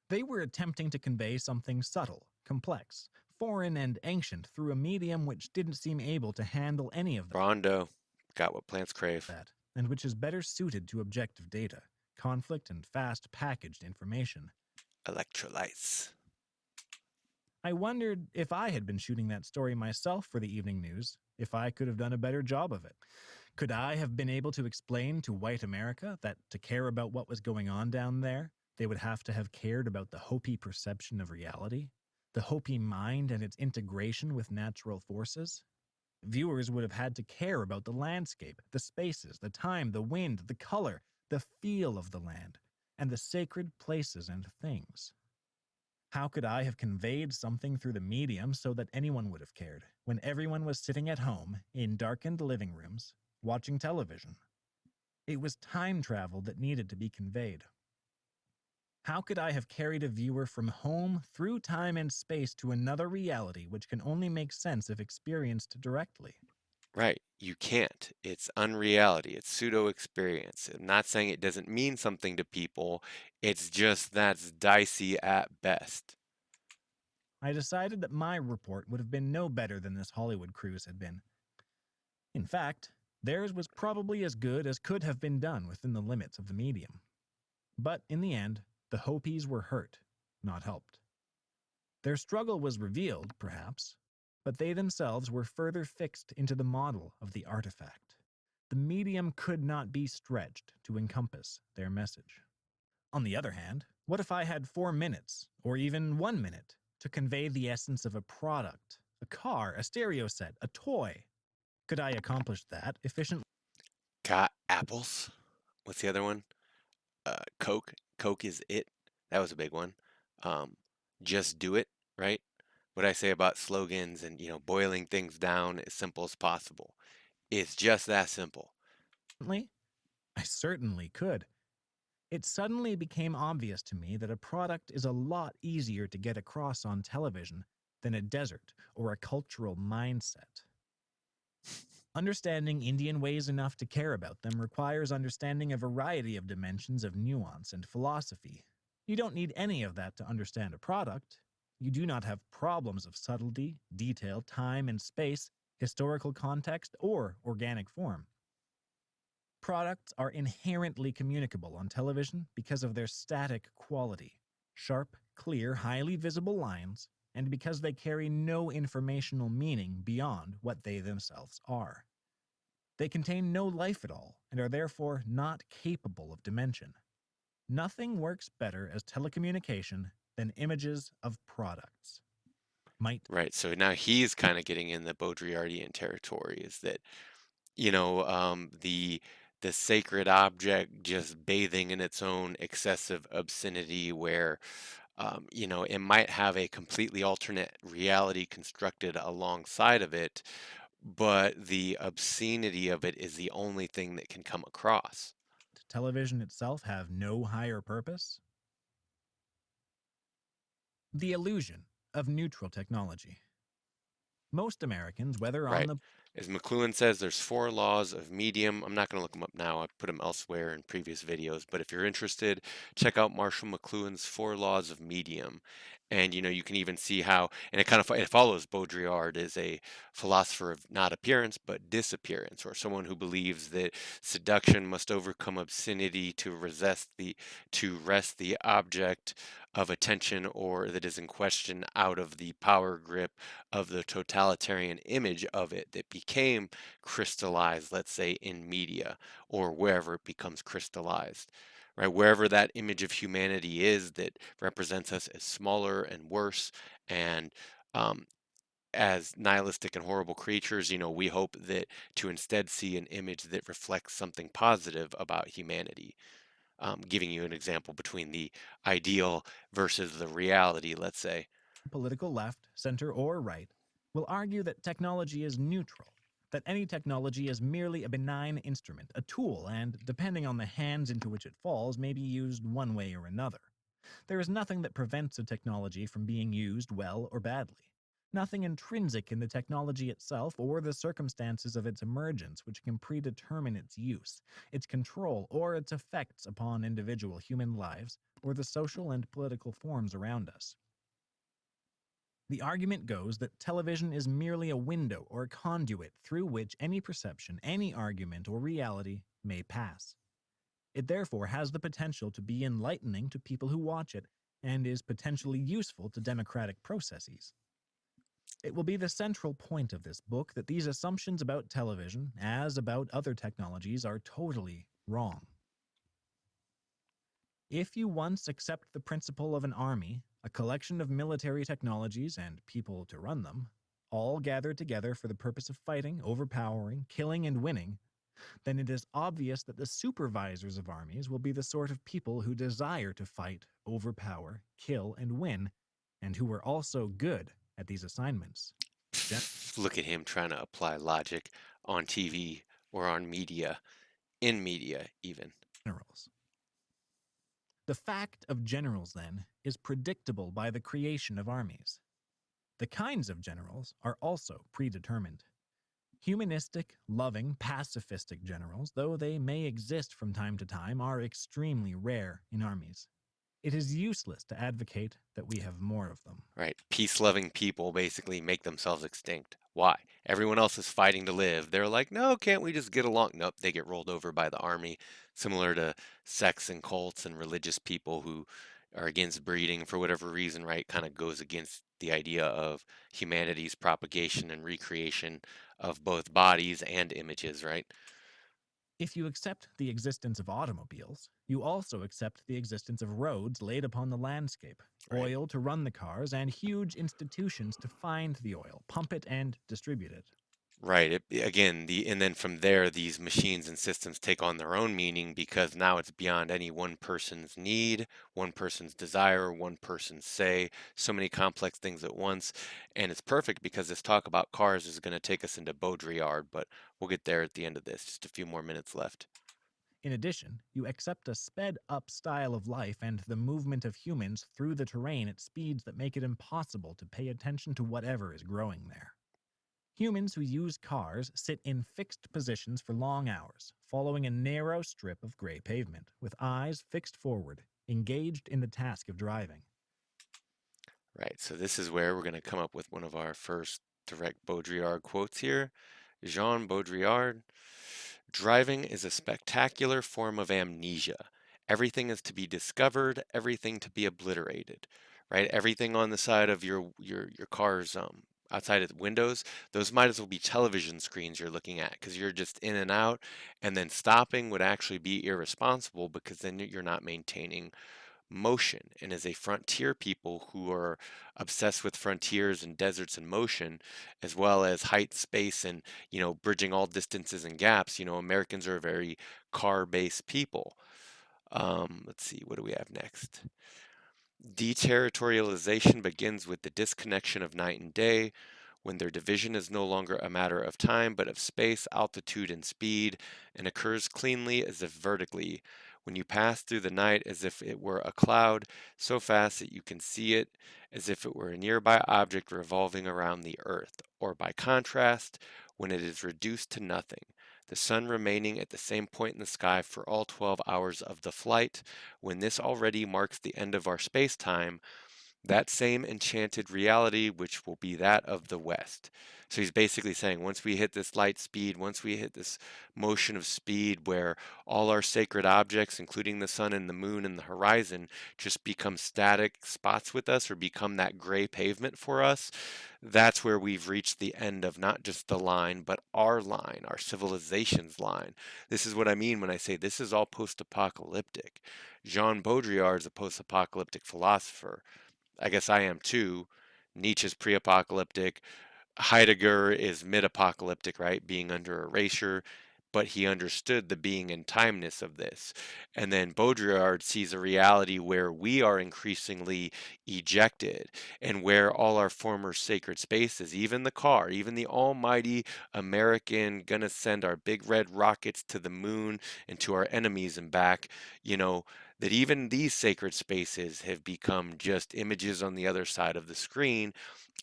They were attempting to convey something subtle, complex, foreign, and ancient through a medium which didn't seem able to handle any of Rondo got what plants crave. that, and which is better suited to objective data, conflict, and fast packaged information. Electrolytes. I wondered if I had been shooting that story myself for the evening news, if I could have done a better job of it. Could I have been able to explain to white America that to care about what was going on down there, they would have to have cared about the Hopi perception of reality, the Hopi mind and its integration with natural forces? Viewers would have had to care about the landscape, the spaces, the time, the wind, the color, the feel of the land, and the sacred places and things. How could I have conveyed something through the medium so that anyone would have cared, when everyone was sitting at home, in darkened living rooms, watching television? It was time travel that needed to be conveyed. How could I have carried a viewer from home through time and space to another reality which can only make sense if experienced directly? Right. You can't. It's unreality. It's pseudo experience. I'm not saying it doesn't mean something to people. It's just that's dicey at best. I decided that my report would have been no better than this Hollywood cruise had been. In fact, theirs was probably as good as could have been done within the limits of the medium. But in the end, the Hopis were hurt, not helped. Their struggle was revealed, perhaps, but they themselves were further fixed into the model of the artifact. The medium could not be stretched to encompass their message. On the other hand, what if I had 4 minutes, or even 1 minute, to convey the essence of a product, a car, a stereo set, a toy? Could I accomplish that efficiently? Got apples. What's the other one? Coke. Coke is it. That was a big one. Um, just do it, right? What I say about slogans and, boiling things down as simple as possible. It's just that simple. I certainly could. It suddenly became obvious to me that a product is a lot easier to get across on television than a desert or a cultural mindset. Understanding Indian ways enough to care about them requires understanding a variety of dimensions of nuance and philosophy. You don't need any of that to understand a product. You do not have problems of subtlety, detail, time and space, historical context, or organic form. Products are inherently communicable on television because of their static quality, sharp, clear, highly visible lines, and because they carry no informational meaning beyond what they themselves are. They contain no life at all and are therefore not capable of dimension. Nothing works better as telecommunication than images of products. Right. So now he's kind of getting in the Baudrillardian territory, is that, the sacred object just bathing in its own excessive obscenity where it might have a completely alternate reality constructed alongside of it, but the obscenity of it is the only thing that can come across. Television itself have no higher purpose? The illusion of neutral technology. Most Americans, whether on Right. the As McLuhan says, there's 4 laws of medium. I'm not going to look them up now. I've put them elsewhere in previous videos. But if you're interested, check out Marshall McLuhan's 4 laws of medium. And you can even see how, and it follows Baudrillard as a philosopher of not appearance but disappearance, or someone who believes that seduction must overcome obscenity to wrest the object of attention or that is in question out of the power grip of the totalitarian image of it that became crystallized, let's say, in media or wherever it becomes crystallized. right? Wherever that image of humanity is that represents us as smaller and worse and um, as nihilistic and horrible creatures, we hope that to instead see an image that reflects something positive about humanity. Giving you an example between the ideal versus the reality, let's say. Political left, center, or right will argue that technology is neutral, that any technology is merely a benign instrument, a tool, and depending on the hands into which it falls, may be used one way or another. There is nothing that prevents a technology from being used well or badly. Nothing intrinsic in the technology itself or the circumstances of its emergence which can predetermine its use, its control, or its effects upon individual human lives or the social and political forms around us. The argument goes that television is merely a window or conduit through which any perception, any argument, or reality may pass. It therefore has the potential to be enlightening to people who watch it and is potentially useful to democratic processes. It will be the central point of this book that these assumptions about television, as about other technologies, are totally wrong. If you once accept the principle of an army, a collection of military technologies and people to run them, all gathered together for the purpose of fighting, overpowering, killing, and winning, then it is obvious that the supervisors of armies will be the sort of people who desire to fight, overpower, kill, and win, and who are also good at these assignments. Look at him trying to apply logic on TV or on media, in media even. Generals. The fact of generals, then, is predictable by the creation of armies. The kinds of generals are also predetermined. Humanistic, loving, pacifistic generals, though they may exist from time to time, are extremely rare in armies. It is useless to advocate that we have more of them. Right. Peace-loving people basically make themselves extinct. Why? Everyone else is fighting to live. They're like, no, can't we just get along? Nope, they get rolled over by the army, similar to sects and cults and religious people who are against breeding for whatever reason, right? Kind of goes against the idea of humanity's propagation and recreation of both bodies and images, right? If you accept the existence of automobiles, you also accept the existence of roads laid upon the landscape, Right. oil to run the cars, and huge institutions to find the oil, pump it, and distribute it. Right. Again, and then from there, these machines and systems take on their own meaning because now it's beyond any one person's need, one person's desire, one person's say, so many complex things at once. And it's perfect because this talk about cars is going to take us into Baudrillard, but we'll get there at the end of this. Just a few more minutes left. In addition, you accept a sped up style of life and the movement of humans through the terrain at speeds that make it impossible to pay attention to whatever is growing there. Humans who use cars sit in fixed positions for long hours, following a narrow strip of gray pavement, with eyes fixed forward, engaged in the task of driving. Right. So this is where we're going to come up with one of our first direct Baudrillard quotes here. Jean Baudrillard. Driving is a spectacular form of amnesia. Everything is to be discovered, everything to be obliterated, right? Everything on the side of your car's outside of the windows, those might as well be television screens you're looking at because you're just in and out, and then stopping would actually be irresponsible because then you're not maintaining motion. And as a frontier people who are obsessed with frontiers and deserts and motion, as well as height, space, and bridging all distances and gaps, Americans are a very car-based people. Let's see, what do we have next? Deterritorialization begins with the disconnection of night and day, when their division is no longer a matter of time, but of space, altitude, and speed, and occurs cleanly as if vertically, when you pass through the night as if it were a cloud, so fast that you can see it, as if it were a nearby object revolving around the earth, or by contrast, when it is reduced to nothing, the sun remaining at the same point in the sky for all 12 hours of the flight, when this already marks the end of our space-time, that same enchanted reality, which will be that of the West. So he's basically saying once we hit this light speed, once we hit this motion of speed where all our sacred objects, including the sun and the moon and the horizon, just become static spots with us or become that gray pavement for us, that's where we've reached the end of not just the line, but our line, our civilization's line. This is what I mean when I say this is all post apocalyptic. Jean Baudrillard is a post apocalyptic philosopher. I guess I am too. Nietzsche's pre-apocalyptic. Heidegger is mid-apocalyptic, right? Being under erasure, but he understood the being and timeness of this. And then Baudrillard sees a reality where we are increasingly ejected and where all our former sacred spaces, even the car, even the almighty American gonna send our big red rockets to the moon and to our enemies and back, you know, that even these sacred spaces have become just images on the other side of the screen,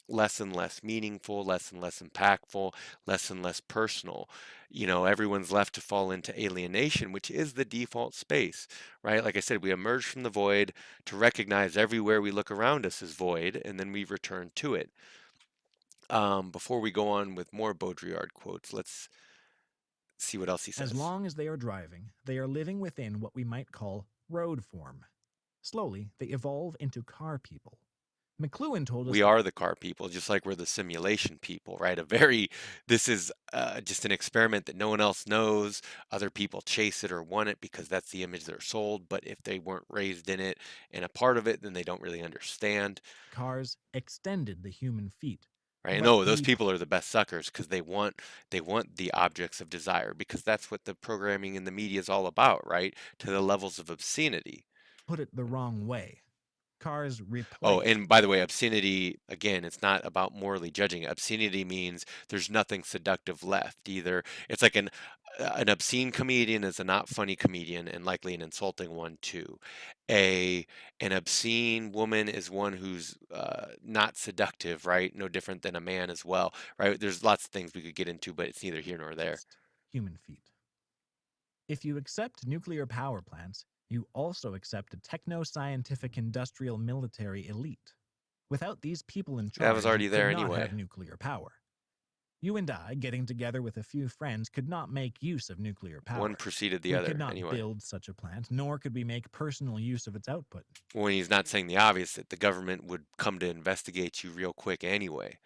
less and less meaningful, less and less impactful, less and less personal. Everyone's left to fall into alienation, which is the default space, right? Like I said, we emerge from the void to recognize everywhere we look around us is void, and then we return to it. Before we go on with more Baudrillard quotes, let's see what else he As says. long as they are driving, they are living within what we might call road form. Slowly, they evolve into car people. McLuhan told us We that are the car people, just like we're the simulation people, right? This is just an experiment that no one else knows. Other people chase it or want it because that's the image they're sold. But if they weren't raised in it and a part of it, then they don't really understand, cars extended the human feet. right? And But no, those the people are the best suckers because they want the objects of desire because that's what the programming in the media is all about, right? To the levels of obscenity. put it the wrong way. Cars Oh, replaced. and by the way, obscenity, again, it's not about morally judging it. Obscenity means there's nothing seductive left. Either it's like an obscene comedian is a not funny comedian and likely an insulting one too. A an obscene woman is one who's not seductive, right? No different than a man as well, right? There's lots of things we could get into, but it's neither here nor there. Human feet. If you accept nuclear power plants, you also accept a techno scientific industrial military elite. Without these people in That was charge, you already could there not anyway. have nuclear power. You and I, getting together with a few friends, could not make use of nuclear One power. preceded the We could other not anyway. build such a plant, nor could we make personal use of its output. When he's not saying the obvious that the government would come to investigate you real quick anyway.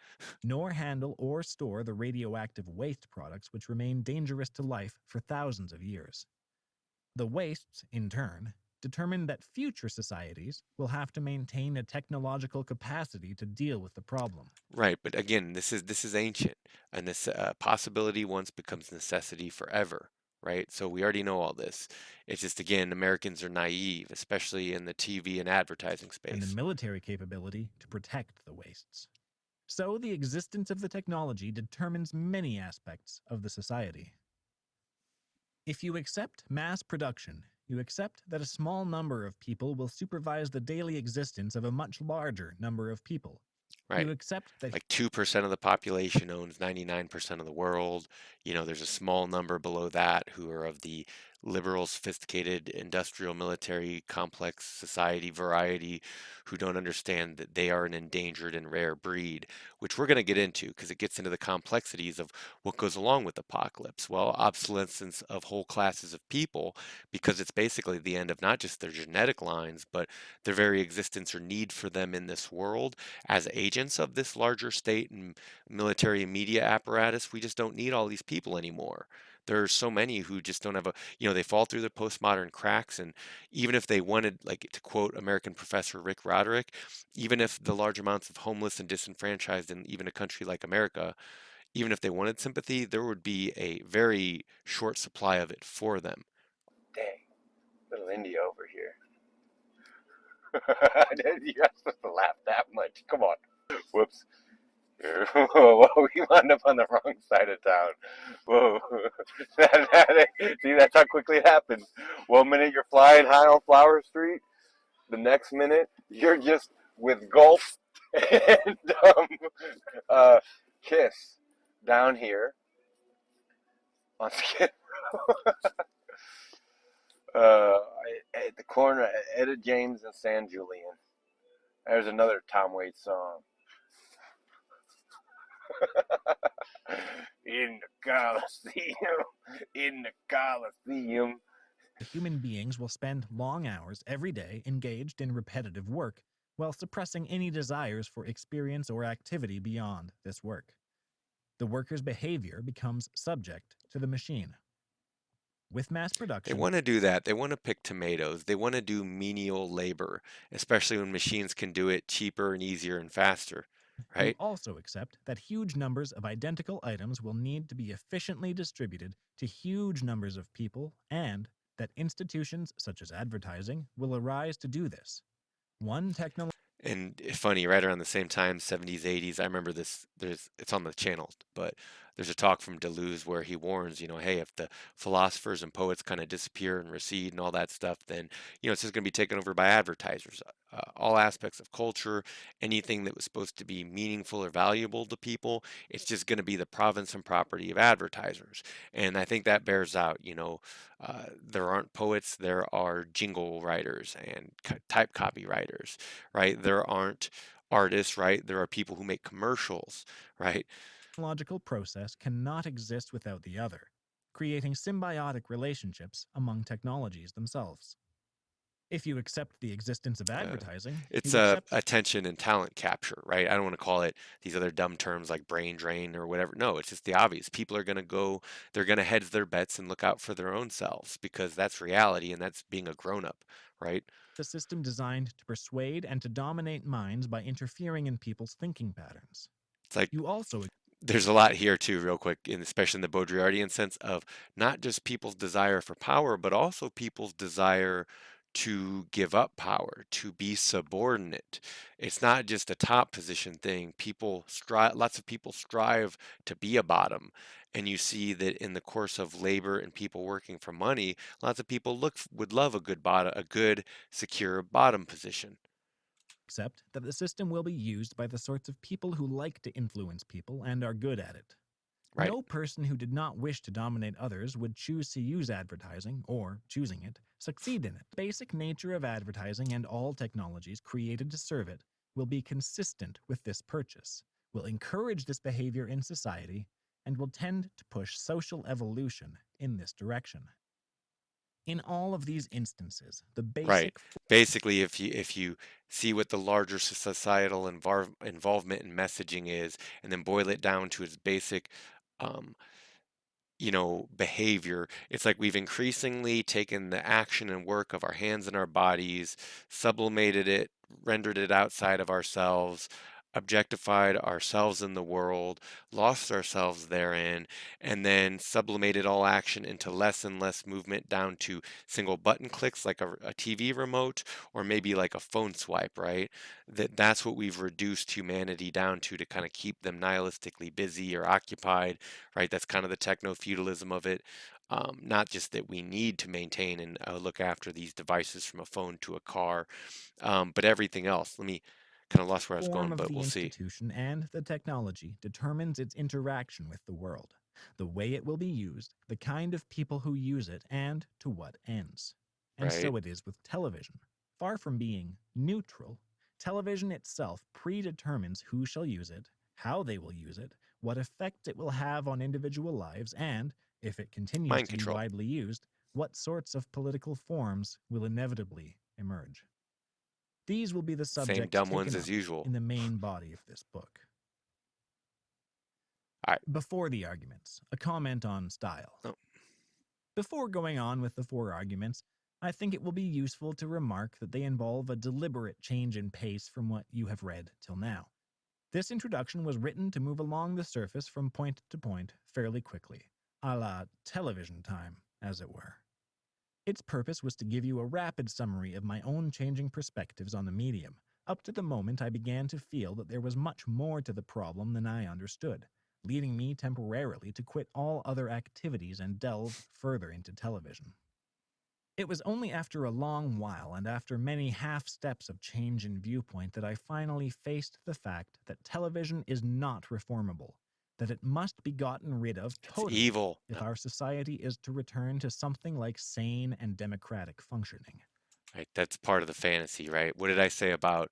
Nor handle or store the radioactive waste products which remain dangerous to life for thousands of years. The wastes, in turn, determine that future societies will have to maintain a technological capacity to deal with the problem. Right, but again, this is ancient, and this possibility once becomes necessity forever, right? So we already know all this. It's just again, Americans are naive, especially in the TV and advertising And the space. military capability to protect the wastes. So the existence of the technology determines many aspects of the society. If you accept mass production, you accept that a small number of people will supervise the daily existence of a much larger number of people. Right. You accept that Like 2% of the population owns 99% of the world. There's a small number below that who are of the liberal, sophisticated, industrial, military, complex society variety who don't understand that they are an endangered and rare breed, which we're going to get into because it gets into the complexities of what goes along with apocalypse. Well, obsolescence of whole classes of people because it's basically the end of not just their genetic lines, but their very existence or need for them in this world as agents of this larger state and military and media apparatus. We just don't need all these people anymore. There are so many who just don't have they fall through the postmodern cracks. And even if they wanted, like to quote American professor Rick Roderick, even if the large amounts of homeless and disenfranchised in even a country like America, even if they wanted sympathy, there would be a very short supply of it for them. Dang, little India over here. You're not supposed to laugh that much. Come on. Whoops. Whoa, we wound up on the wrong side of town. Whoa. See, that's how quickly it happens. 1 minute you're flying high on Flower Street. The next minute you're just with Gulf and uh, Kiss down here on Skid Row. At the corner of Etta James and San Julian. There's another Tom Waits song. In the Coliseum, in the Coliseum. Human beings will spend long hours every day engaged in repetitive work while suppressing any desires for experience or activity beyond this work. The worker's behavior becomes subject to the machine. With mass They production, want to do that. They want to pick tomatoes. They want to do menial labor, especially when machines can do it cheaper and easier and faster, you right? also accept that huge numbers of identical items will need to be efficiently distributed to huge numbers of people, and that institutions such as advertising will arise to do this. One technological And it's funny, right around the same time, 70s, 80s, I remember this, it's on the channel, but there's a talk from Deleuze where he warns, hey, if the philosophers and poets kind of disappear and recede and all that stuff, then, it's just going to be taken over by advertisers. All aspects of culture, anything that was supposed to be meaningful or valuable to people, it's just going to be the province and property of advertisers. And I think that bears out, there aren't poets, there are jingle writers and type copywriters, right? There aren't artists, right? There are people who make commercials, right? process cannot exist without the other, creating symbiotic relationships among technologies themselves. If you accept the existence of Uh, advertising, it's you accept the attention and talent capture, right? I don't want to call it these other dumb terms like brain drain or whatever. No, it's just the obvious. People are going to go, they're going to hedge their bets and look out for their own selves because that's reality and that's being a grown up, right? system designed to persuade and to dominate minds by interfering in people's thinking patterns. It's like You also there's a lot here too, real quick, and especially in the Baudrillardian sense of not just people's desire for power, but also people's desire to give up power, to be subordinate. It's not just a top position thing. Lots of people strive to be a bottom. And you see that in the course of labor and people working for money, lots of people would love a good bottom, a good, secure bottom position, accept that the system will be used by the sorts of people who like to influence people and are good at it. right? No person who did not wish to dominate others would choose to use advertising, or, choosing it, succeed in it. The basic nature of advertising and all technologies created to serve it will be consistent with this purchase, will encourage this behavior in society, and will tend to push social evolution in this direction. In all of these instances, the Right. basic Basically, if you see what the larger societal involvement and messaging is, and then boil it down to its basic, um, behavior, it's like we've increasingly taken the action and work of our hands and our bodies, sublimated it, rendered it outside of ourselves, objectified ourselves in the world, lost ourselves therein, and then sublimated all action into less and less movement down to single button clicks like a TV remote or maybe like a phone swipe, right? That's what we've reduced humanity down to kind of keep them nihilistically busy or occupied, right? That's kind of the techno feudalism of it. Not just that we need to maintain and look after these devices from a phone to a car, but everything else. Let me kind of lost where I was form going, of but the we'll see. institution and the technology determines its interaction with the world, the way it will be used, the kind of people who use it, and to what ends. And Right? so it is with television. Far from being neutral, television itself predetermines who shall use it, how they will use it, what effect it will have on individual lives, and, if it continues Mind to be control. widely used, what sorts of political forms will inevitably emerge. These will be the Same subjects dumb ones taken as up usual. in the main body of this book. All right. Before the arguments, a comment on style. Oh, Before going on with the four arguments, I think it will be useful to remark that they involve a deliberate change in pace from what you have read till now. This introduction was written to move along the surface from point to point fairly quickly, a la television time, as it were. Its purpose was to give you a rapid summary of my own changing perspectives on the medium, up to the moment I began to feel that there was much more to the problem than I understood, leading me temporarily to quit all other activities and delve further into television. It was only after a long while and after many half steps of change in viewpoint that I finally faced the fact that television is not reformable, that it must be gotten rid of it's totally evil. if No, our society is to return to something like sane and democratic functioning. right. That's part of the fantasy, right? What did I say about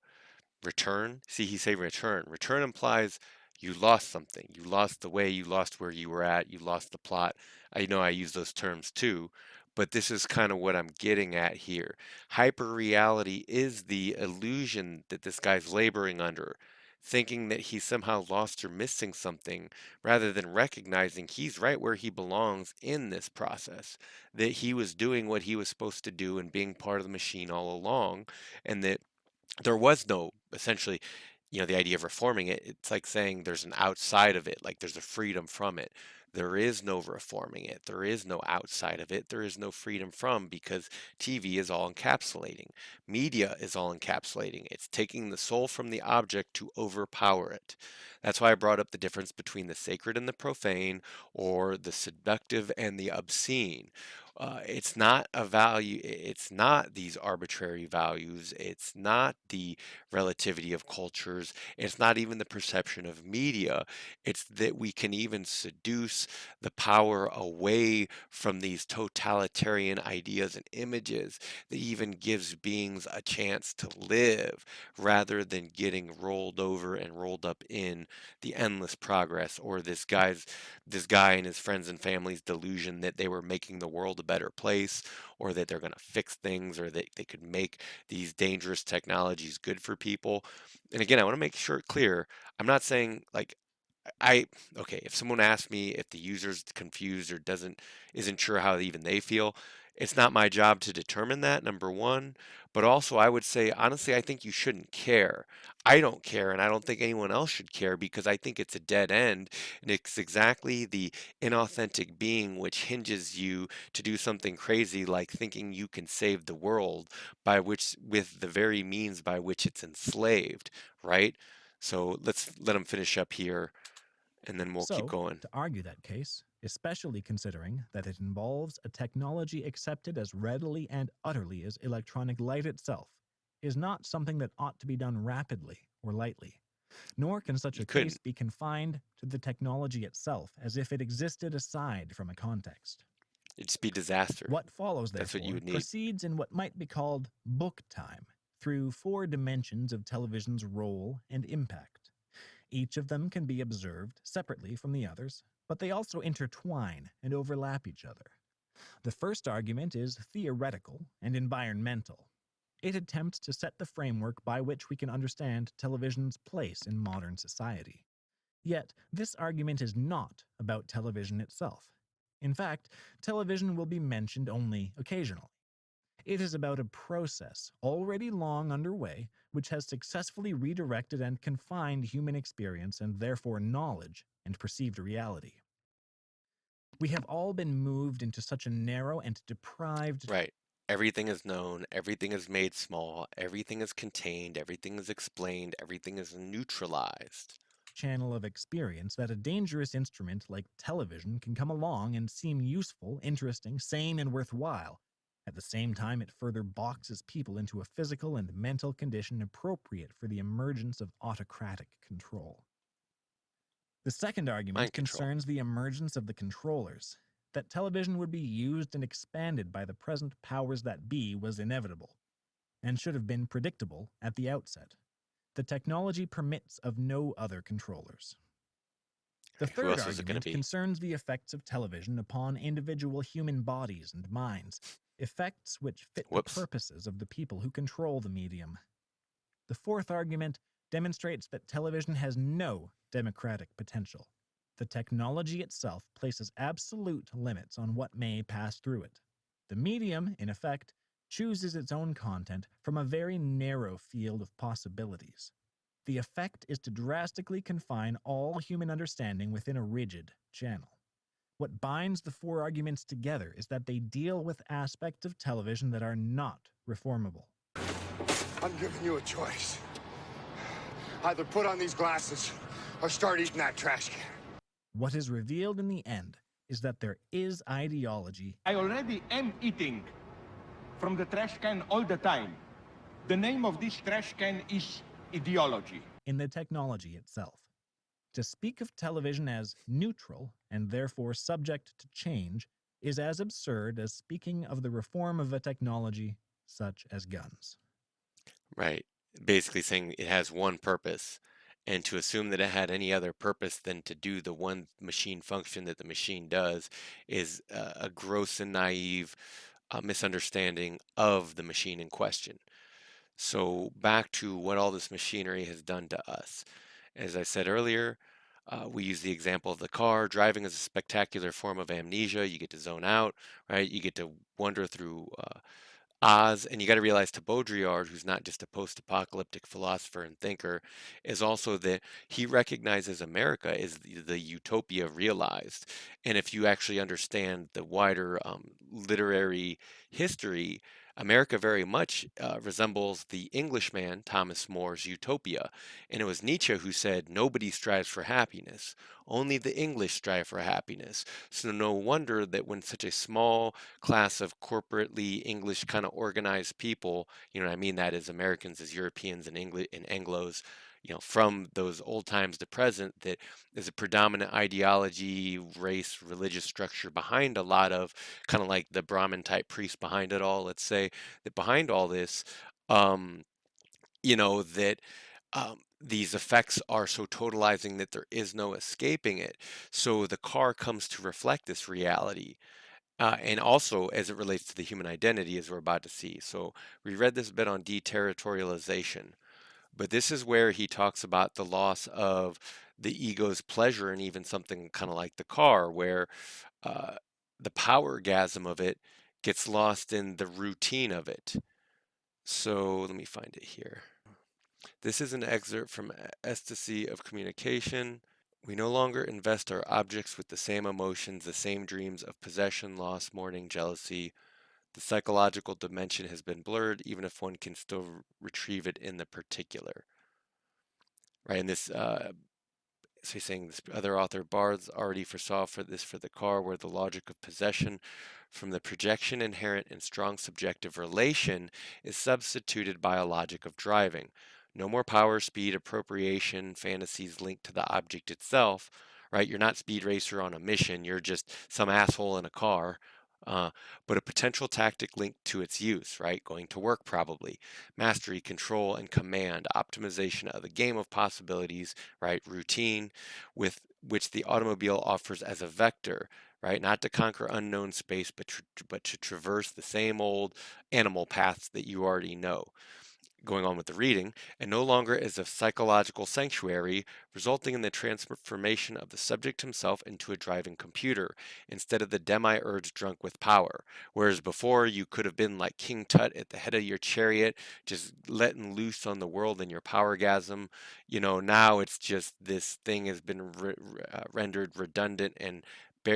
Return? See, he say return. Return implies you lost something. You lost the way, you lost where you were at, you lost the plot. I know I use those terms too, but this is kind of what I'm getting at here. Hyperreality is the illusion that this guy's laboring under, thinking that he's somehow lost or missing something, rather than recognizing he's right where he belongs in this process, that he was doing what he was supposed to do and being part of the machine all along, and that there was no essentially, the idea of reforming it, it's like saying there's an outside of it, like there's a freedom from it. There is no reforming it. There is no outside of it. There is no freedom from, because TV is all encapsulating. Media is all encapsulating. It's taking the soul from the object to overpower it. That's why I brought up the difference between the sacred and the profane, or the seductive and the obscene. It's not a value, it's not these arbitrary values, it's not the relativity of cultures, it's not even the perception of media. It's that we can even seduce the power away from these totalitarian ideas and images, that even gives beings a chance to live, rather than getting rolled over and rolled up in the endless progress, or this guy and his friends and family's delusion that they were making the world a better place, or that they're going to fix things, or that they could make these dangerous technologies good for people. And again, I want to make sure clear, I'm not saying like I okay, if someone asks me if the user's confused or isn't sure how even they feel, it's not my job to determine that, number one. But also, I would say, honestly, I think you shouldn't care. I don't care, and I don't think anyone else should care, because I think it's a dead end. And it's exactly the inauthentic being which hinges you to do something crazy like thinking you can save the world with the very means by which it's enslaved, right? So let's let him finish up here, and then we'll keep So, going. to argue that case, especially considering that it involves a technology accepted as readily and utterly as electronic light itself, is not something that ought to be done rapidly or lightly. Nor can such You a case couldn't. be confined to the technology itself as if it existed aside from a context. It'd just be disaster. What follows, That's what you therefore, would need. proceeds in what might be called book time through four dimensions of television's role and impact. Each of them can be observed separately from the others, but they also intertwine and overlap each other. The first argument is theoretical and environmental. It attempts to set the framework by which we can understand television's place in modern society. Yet, this argument is not about television itself. In fact, television will be mentioned only occasionally. It is about a process already long underway which has successfully redirected and confined human experience and therefore knowledge and perceived reality. We have all been moved into such a narrow and deprived Right. Everything is known, everything is made small, everything is contained, everything is explained, everything is neutralized. channel of experience that a dangerous instrument like television can come along and seem useful, interesting, sane, and worthwhile. At the same time, it further boxes people into a physical and mental condition appropriate for the emergence of autocratic control. The second argument Mind control. concerns the emergence of the controllers. That television would be used and expanded by the present powers that be was inevitable, and should have been predictable at the outset. The technology permits of no other controllers. The Who third else is it going to argument be? concerns the effects of television upon individual human bodies and minds, effects which fit the Whoops. purposes of the people who control the medium. The fourth argument demonstrates that television has no democratic potential. The technology itself places absolute limits on what may pass through it. The medium, in effect, chooses its own content from a very narrow field of possibilities. The effect is to drastically confine all human understanding within a rigid channel. What binds the four arguments together is that they deal with aspects of television that are not reformable. I'm giving you a choice. Either put on these glasses or start eating that trash can. What is revealed in the end is that there is ideology. I already am eating from the trash can all the time. The name of this trash can is ideology. In the technology itself. To speak of television as neutral and therefore subject to change is as absurd as speaking of the reform of a technology such as guns. Right. basically saying it has one purpose. And to assume that it had any other purpose than to do the one machine function that the machine does is a gross and naive misunderstanding of the machine in question. So back to what all this machinery has done to us. As I said earlier, we use the example of the car. Driving is a spectacular form of amnesia. You get to zone out, right? You get to wander through Oz, and you got to realize to Baudrillard, who's not just a post-apocalyptic philosopher and thinker, is also that he recognizes America as the utopia realized. And if you actually understand the wider literary history, America very much resembles the Englishman Thomas More's Utopia. And it was Nietzsche who said, "Nobody strives for happiness, only the English strive for happiness." So no wonder that when such a small class of corporately English kind of organized people, you know what I mean, that is Americans as Europeans and Anglos, you know, from those old times to present, that there's a predominant ideology, race, religious structure behind a lot of kind of like the Brahmin type priest behind it all. Let's say that behind all this, um, you know, that these effects are so totalizing that there is no escaping it. So the car comes to reflect this reality, and also as it relates to the human identity, as we're about to see. So we read this bit on deterritorialization, but this is where he talks about the loss of the ego's pleasure, and even something kind of like the car, where uh, the power gasm of it gets lost in the routine of it. So let me find it here. This is an excerpt from Ecstasy of Communication. We no longer invest our objects with the same emotions, the same dreams of possession, loss, mourning, jealousy. The psychological dimension has been blurred, even if one can still retrieve it in the particular. Right, and this, so he's saying this other author, Barthes, already foresaw for this for the car, where the logic of possession from the projection inherent in strong subjective relation is substituted by a logic of driving. No more power, speed, appropriation, fantasies linked to the object itself, right? You're not Speed Racer on a mission, you're just some asshole in a car. Uh, but a potential tactic linked to its use, right? Going to work probably. Mastery, control, and command, optimization of the game of possibilities, right? Routine, with which the automobile offers as a vector, right? Not to conquer unknown space, but to traverse the same old animal paths that you already know. Going on with the reading, and no longer as a psychological sanctuary, resulting in the transformation of the subject himself into a driving computer, instead of the demiurge drunk with power. Whereas before, you could have been like King Tut at the head of your chariot, just letting loose on the world in your powergasm. You know, now it's just this thing has been rendered redundant and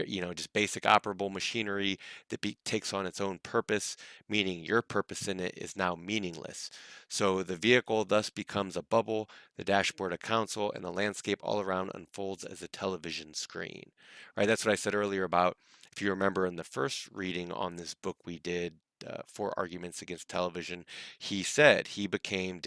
you know, just basic operable machinery that takes on its own purpose, meaning your purpose in it is now meaningless. So the vehicle thus becomes a bubble, the dashboard a console, and the landscape all around unfolds as a television screen. Right? That's what I said earlier about, if you remember in the first reading on this book we did, Four Arguments Against Television, he said he became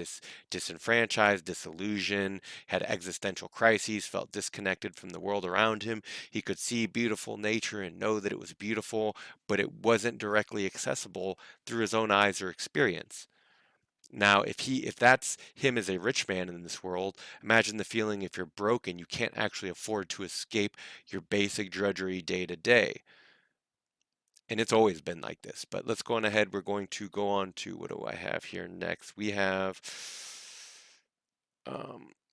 disenfranchised, disillusioned, had existential crises, felt disconnected from the world around him. He could see beautiful nature and know that it was beautiful, but it wasn't directly accessible through his own eyes or experience. Now, if that's him as a rich man in this world, imagine the feeling if you're broke and you can't actually afford to escape your basic drudgery day to day. And it's always been like this. But let's go on ahead. We're going to go on to, what do I have here next? We have,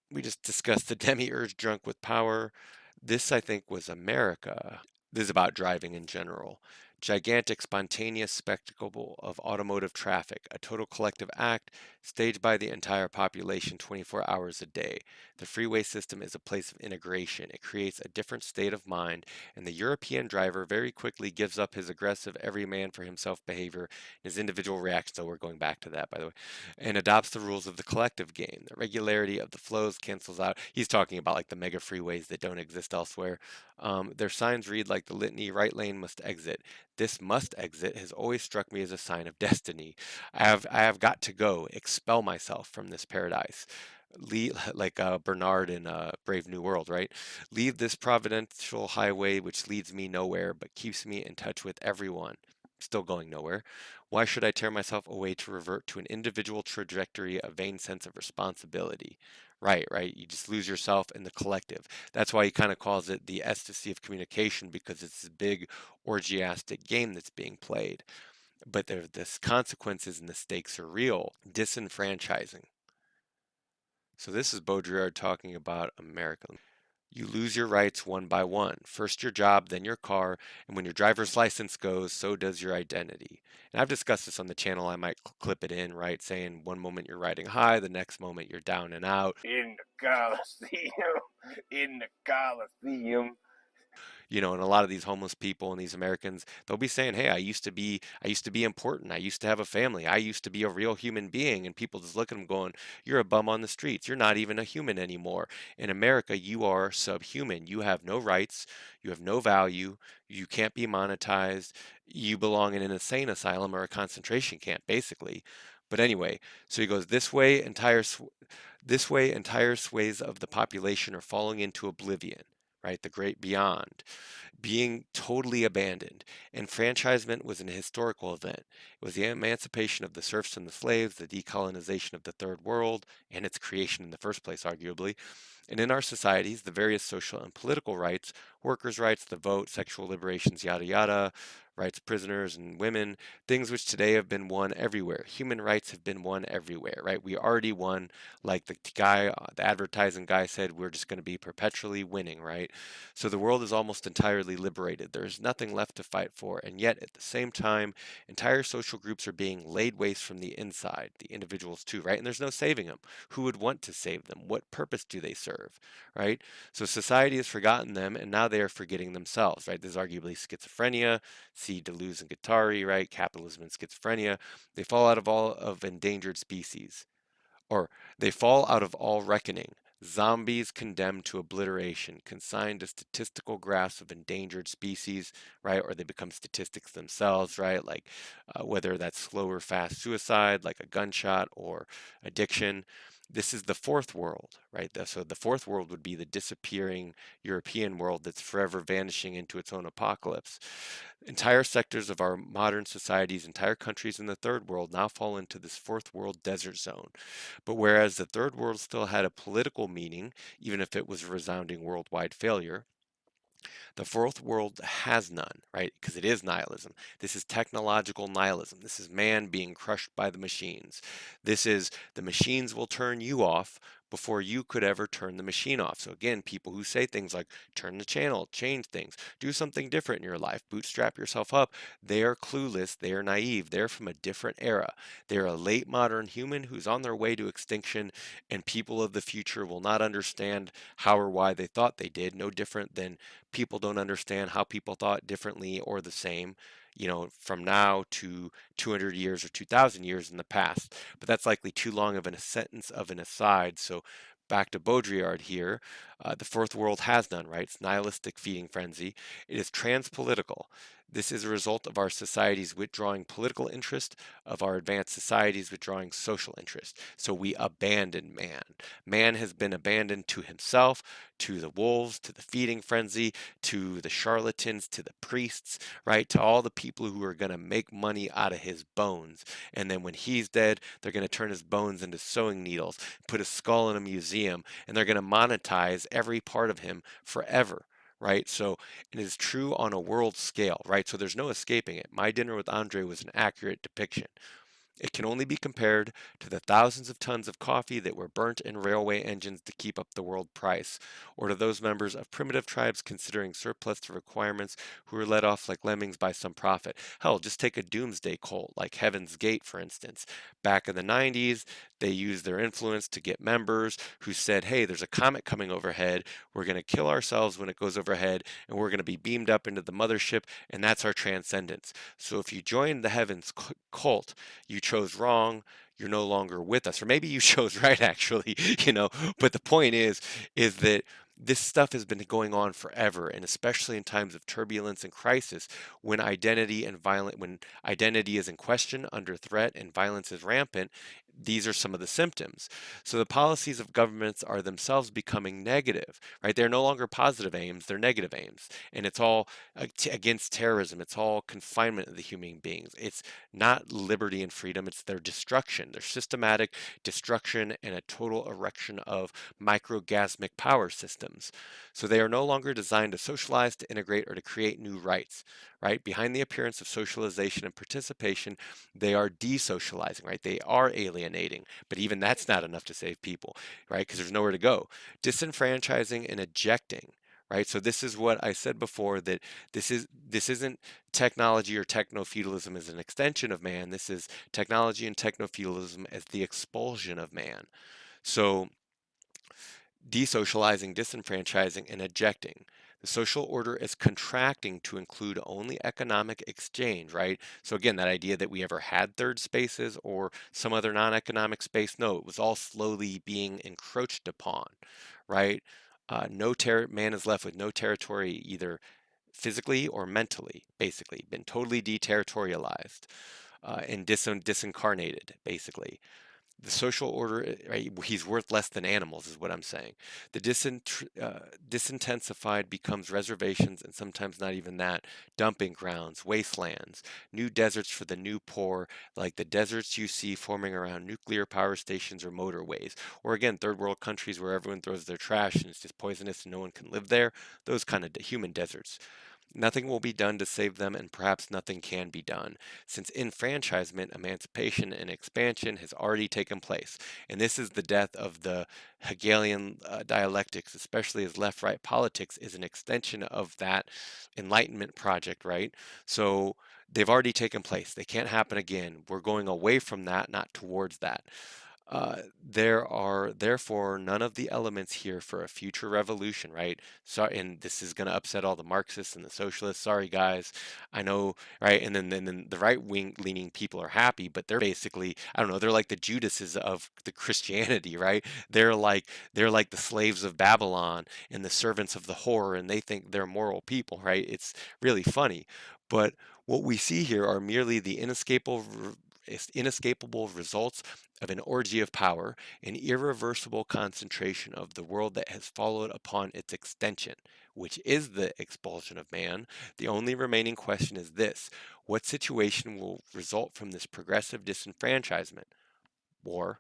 we just discussed the demiurge drunk with power. This, I think, was America. This is about driving in general. Gigantic, spontaneous spectacle of automotive traffic, a total collective act staged by the entire population 24 hours a day. The freeway system is a place of integration. It creates a different state of mind, and the European driver very quickly gives up his aggressive every man for himself behavior, his individual reaction, so we're going back to that, by the way, and adopts the rules of the collective game. The regularity of the flows cancels out. He's talking about like the mega freeways that don't exist elsewhere. Their signs read like the litany, right lane must exit. This must exit has always struck me as a sign of destiny. I have got to go, expel myself from this paradise. Leave, like Bernard in Brave New World, right? Leave this providential highway which leads me nowhere but keeps me in touch with everyone. still going nowhere. Why should I tear myself away to revert to an individual trajectory, a vain sense of responsibility? Right, right. You just lose yourself in the collective. That's why he kind of calls it the ecstasy of communication, because it's this big orgiastic game that's being played. But there's consequences and the stakes are real. Disenfranchising. So this is Baudrillard talking about America. You lose your rights one by one. First your job, then your car, and when your driver's license goes, so does your identity. And I've discussed this on the channel. I might clip it in, right? Saying one moment you're riding high, the next moment you're down and out. In the Coliseum, in the Coliseum. You know, and a lot of these homeless people and these Americans, they'll be saying, "Hey, I used to be important. I used to have a family. I used to be a real human being." And people just look at them going, "You're a bum on the streets. You're not even a human anymore. In America, you are subhuman. You have no rights. You have no value. You can't be monetized. You belong in an insane asylum or a concentration camp, basically." But anyway, so he goes, this way entire swathes of the population are falling into oblivion, right? The great beyond, being totally abandoned. Enfranchisement was an historical event. It was the emancipation of the serfs and the slaves, the decolonization of the third world, and its creation in the first place, arguably. And in our societies, the various social and political rights, workers' rights, the vote, sexual liberations, yada yada, rights of prisoners and women, things which today have been won everywhere. Human rights have been won everywhere, right? We already won, like the guy, the advertising guy said, we're just going to be perpetually winning, right? So the world is almost entirely liberated. There's nothing left to fight for. And yet, at the same time, entire social groups are being laid waste from the inside, the individuals too, right? And there's no saving them. Who would want to save them? What purpose do they serve, right? So society has forgotten them, and now they are forgetting themselves, right? There's arguably schizophrenia, see Deleuze and Guattari, right? Capitalism and schizophrenia. They fall out of all of endangered species, or they fall out of all reckoning. Zombies condemned to obliteration, consigned to statistical graphs of endangered species, right? Or they become statistics themselves, right? Like whether that's slow or fast suicide, like a gunshot, or addiction. This is the fourth world, right? So the fourth world would be the disappearing European world that's forever vanishing into its own apocalypse. Entire sectors of our modern societies, entire countries in the third world now fall into this fourth world desert zone. But whereas the third world still had a political meaning, even if it was a resounding worldwide failure, the fourth world has none, right? Because it is nihilism. This is technological nihilism. This is man being crushed by the machines. This is the machines will turn you off before you could ever turn the machine off. So again, people who say things like turn the channel, change things, do something different in your life, bootstrap yourself up, they are clueless, they are naive, they're from a different era. They're a late modern human who's on their way to extinction, and people of the future will not understand how or why they thought they did, no different than people don't understand how people thought differently or the same, you know, from now to 200 years or 2,000 years in the past. But that's likely too long of a sentence of an aside. So back to Baudrillard here. The fourth world has none, right? It's nihilistic feeding frenzy. It is transpolitical. This is a result of our society's withdrawing political interest, of our advanced societies withdrawing social interest. So we abandon man. Man has been abandoned to himself, to the wolves, to the feeding frenzy, to the charlatans, to the priests, right? To all the people who are going to make money out of his bones. And then when he's dead, they're going to turn his bones into sewing needles, put his skull in a museum, and they're going to monetize every part of him forever. Right. So it is true on a world scale. Right. So there's no escaping it. My Dinner with Andre was an accurate depiction. It can only be compared to the thousands of tons of coffee that were burnt in railway engines to keep up the world price, or to those members of primitive tribes considering surplus to requirements who were let off like lemmings by some prophet. Hell, just take a doomsday cult like Heaven's Gate, for instance. Back in the 90s, they used their influence to get members who said, hey, there's a comet coming overhead. We're going to kill ourselves when it goes overhead, and we're going to be beamed up into the mothership, and that's our transcendence. So if you join the Heaven's cult, you chose wrong, you're no longer with us. Or maybe you chose right, actually, you know. But the point is that this stuff has been going on forever, and especially in times of turbulence and crisis, when identity is in question, under threat, and violence is rampant, these are some of the symptoms. So the policies of governments are themselves becoming negative, right? They're no longer positive aims, they're negative aims. And it's all against terrorism. It's all confinement of the human beings. It's not liberty and freedom, it's their destruction, their systematic destruction and a total erection of microgasmic power systems. So they are no longer designed to socialize, to integrate, or to create new rights, right? Behind the appearance of socialization and participation, they are desocializing, right? They are alienating, but even that's not enough to save people, right? Because there's nowhere to go. Disenfranchising and ejecting, right? So this is what I said before, that this isn't technology or techno-feudalism as an extension of man. This is technology and techno-feudalism as the expulsion of man. So desocializing, disenfranchising, and ejecting. The social order is contracting to include only economic exchange, right? So again, that idea that we ever had third spaces or some other non-economic space, no, it was all slowly being encroached upon, right? Man is left with no territory, either physically or mentally, basically, been totally deterritorialized and disincarnated, basically. The social order, right, he's worth less than animals, is what I'm saying. The disintensified becomes reservations, and sometimes not even that, dumping grounds, wastelands, new deserts for the new poor, like the deserts you see forming around nuclear power stations or motorways. Or again, third world countries where everyone throws their trash and it's just poisonous and no one can live there. Those kind of human deserts. Nothing will be done to save them, and perhaps nothing can be done, since enfranchisement, emancipation, and expansion has already taken place. And this is the death of the Hegelian dialectics, especially as left right politics is an extension of that Enlightenment project, right? So they've already taken place. They can't happen again. We're going away from that, not towards that. There are therefore none of the elements here for a future revolution, right? So, and this is going to upset all the Marxists and the socialists. Sorry, guys, I know, right? And then the right wing leaning people are happy, but they're basically, I don't know, they're like the Judases of the Christianity, right? They're like the slaves of Babylon and the servants of the whore, and they think they're moral people, right? It's really funny, but what we see here are merely the inescapable results of an orgy of power, an irreversible concentration of the world that has followed upon its extension, which is the expulsion of man. The only remaining question is this: what situation will result from this progressive disenfranchisement? War,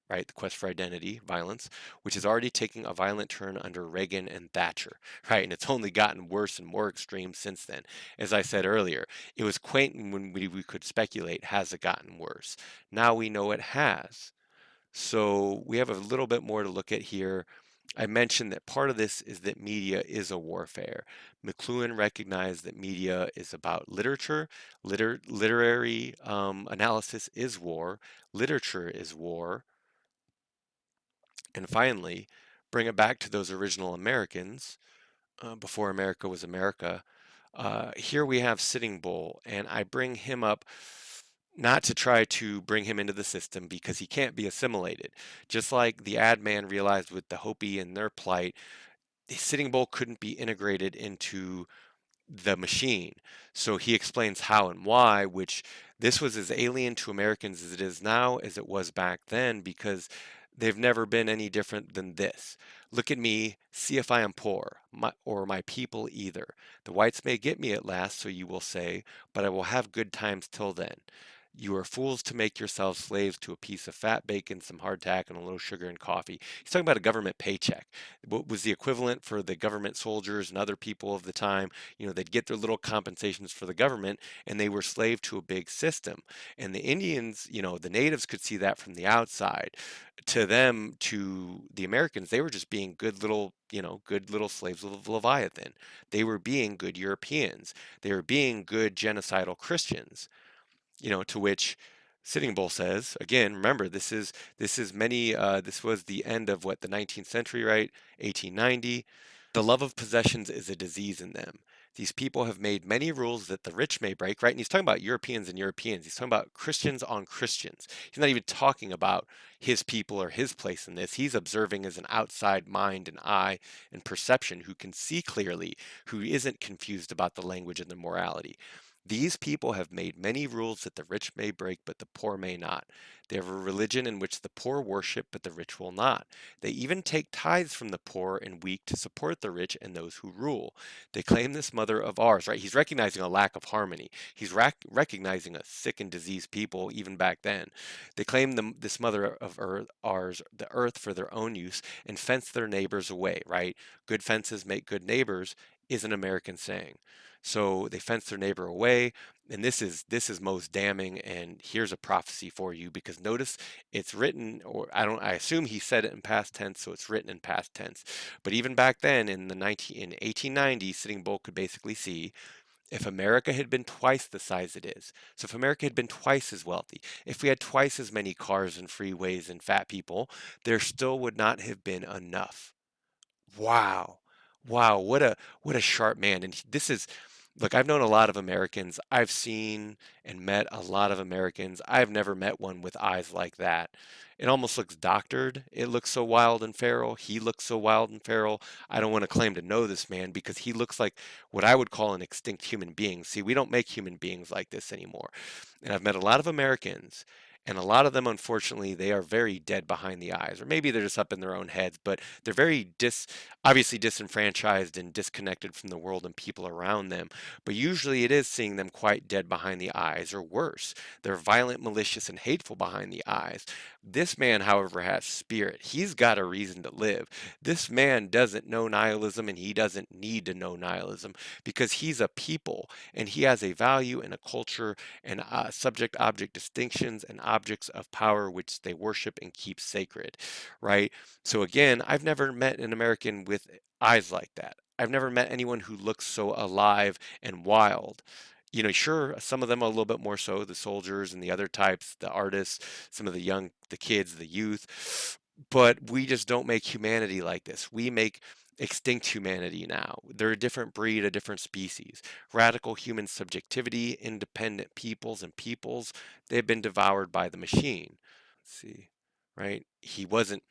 right? The quest for identity, violence, which is already taking a violent turn under Reagan and Thatcher, right? And it's only gotten worse and more extreme since then. As I said earlier, it was quaint when we could speculate, has it gotten worse? Now we know it has. So we have a little bit more to look at here. I mentioned that part of this is that media is a warfare. McLuhan recognized that media is about literature. Literary analysis is war. Literature is war. And finally, bring it back to those original Americans before America was America. Here we have Sitting Bull, and I bring him up not to try to bring him into the system because he can't be assimilated. Just like the ad man realized with the Hopi and their plight, Sitting Bull couldn't be integrated into the machine. So he explains how and why, which this was as alien to Americans as it is now, as it was back then, because they've never been any different than this. Look at me, see if I am poor, or my people either. The whites may get me at last, so you will say, but I will have good times till then. You are fools to make yourselves slaves to a piece of fat bacon, some hardtack, and a little sugar and coffee. He's talking about a government paycheck. What was the equivalent for the government soldiers and other people of the time? They'd get their little compensations for the government, and they were slave to a big system. And the Indians, the natives could see that from the outside. To them, to the Americans, they were just being good little slaves of Leviathan. They were being good Europeans. They were being good genocidal Christians. To which Sitting Bull says, again, remember, this was the end of the 19th century, right? 1890. The love of possessions is a disease in them. These people have made many rules that the rich may break, right? And he's talking about Europeans and Europeans. He's talking about Christians on Christians. He's not even talking about his people or his place in this. He's observing as an outside mind and eye and perception who can see clearly, who isn't confused about the language and the morality. These people have made many rules that the rich may break, but the poor may not. They have a religion in which the poor worship, but the rich will not. They even take tithes from the poor and weak to support the rich and those who rule. They claim this mother of ours, right? He's recognizing a lack of harmony. He's recognizing a sick and diseased people even back then. They claim this mother of ours, the earth, for their own use and fence their neighbors away, right? Good fences make good neighbors is an American saying. So they fence their neighbor away, and this is most damning. And here's a prophecy for you, because notice it's written, or I assume he said it in past tense, so it's written in past tense. But even back then in 1890, Sitting Bull could basically see if America had been twice the size it is. So if America had been twice as wealthy, if we had twice as many cars and freeways and fat people, there still would not have been enough. Wow. Wow, what a sharp man. And this is, look, I've known a lot of Americans. I've seen and met a lot of Americans. I've never met one with eyes like that. It almost looks doctored. It looks so wild and feral. He looks so wild and feral. I don't want to claim to know this man because he looks like what I would call an extinct human being. See, we don't make human beings like this anymore. And I've met a lot of Americans, and a lot of them, unfortunately, they are very dead behind the eyes, or maybe they're just up in their own heads, but they're very obviously disenfranchised and disconnected from the world and people around them. But usually it is seeing them quite dead behind the eyes, or worse, they're violent, malicious, and hateful behind the eyes. This man, however, has spirit. He's got a reason to live. This man doesn't know nihilism, and he doesn't need to know nihilism, because he's a people and he has a value and a culture and subject object distinctions and objects of power which they worship and keep sacred, right? So again, I've never met an American with eyes like that. I've never met anyone who looks so alive and wild. Sure, some of them are a little bit more so, the soldiers and the other types, the artists, some of the kids, the youth, but we just don't make humanity like this. We make extinct humanity now. They're a different breed, a different species. Radical human subjectivity, independent peoples, they've been devoured by the machine. Let's see. Right? He wasn't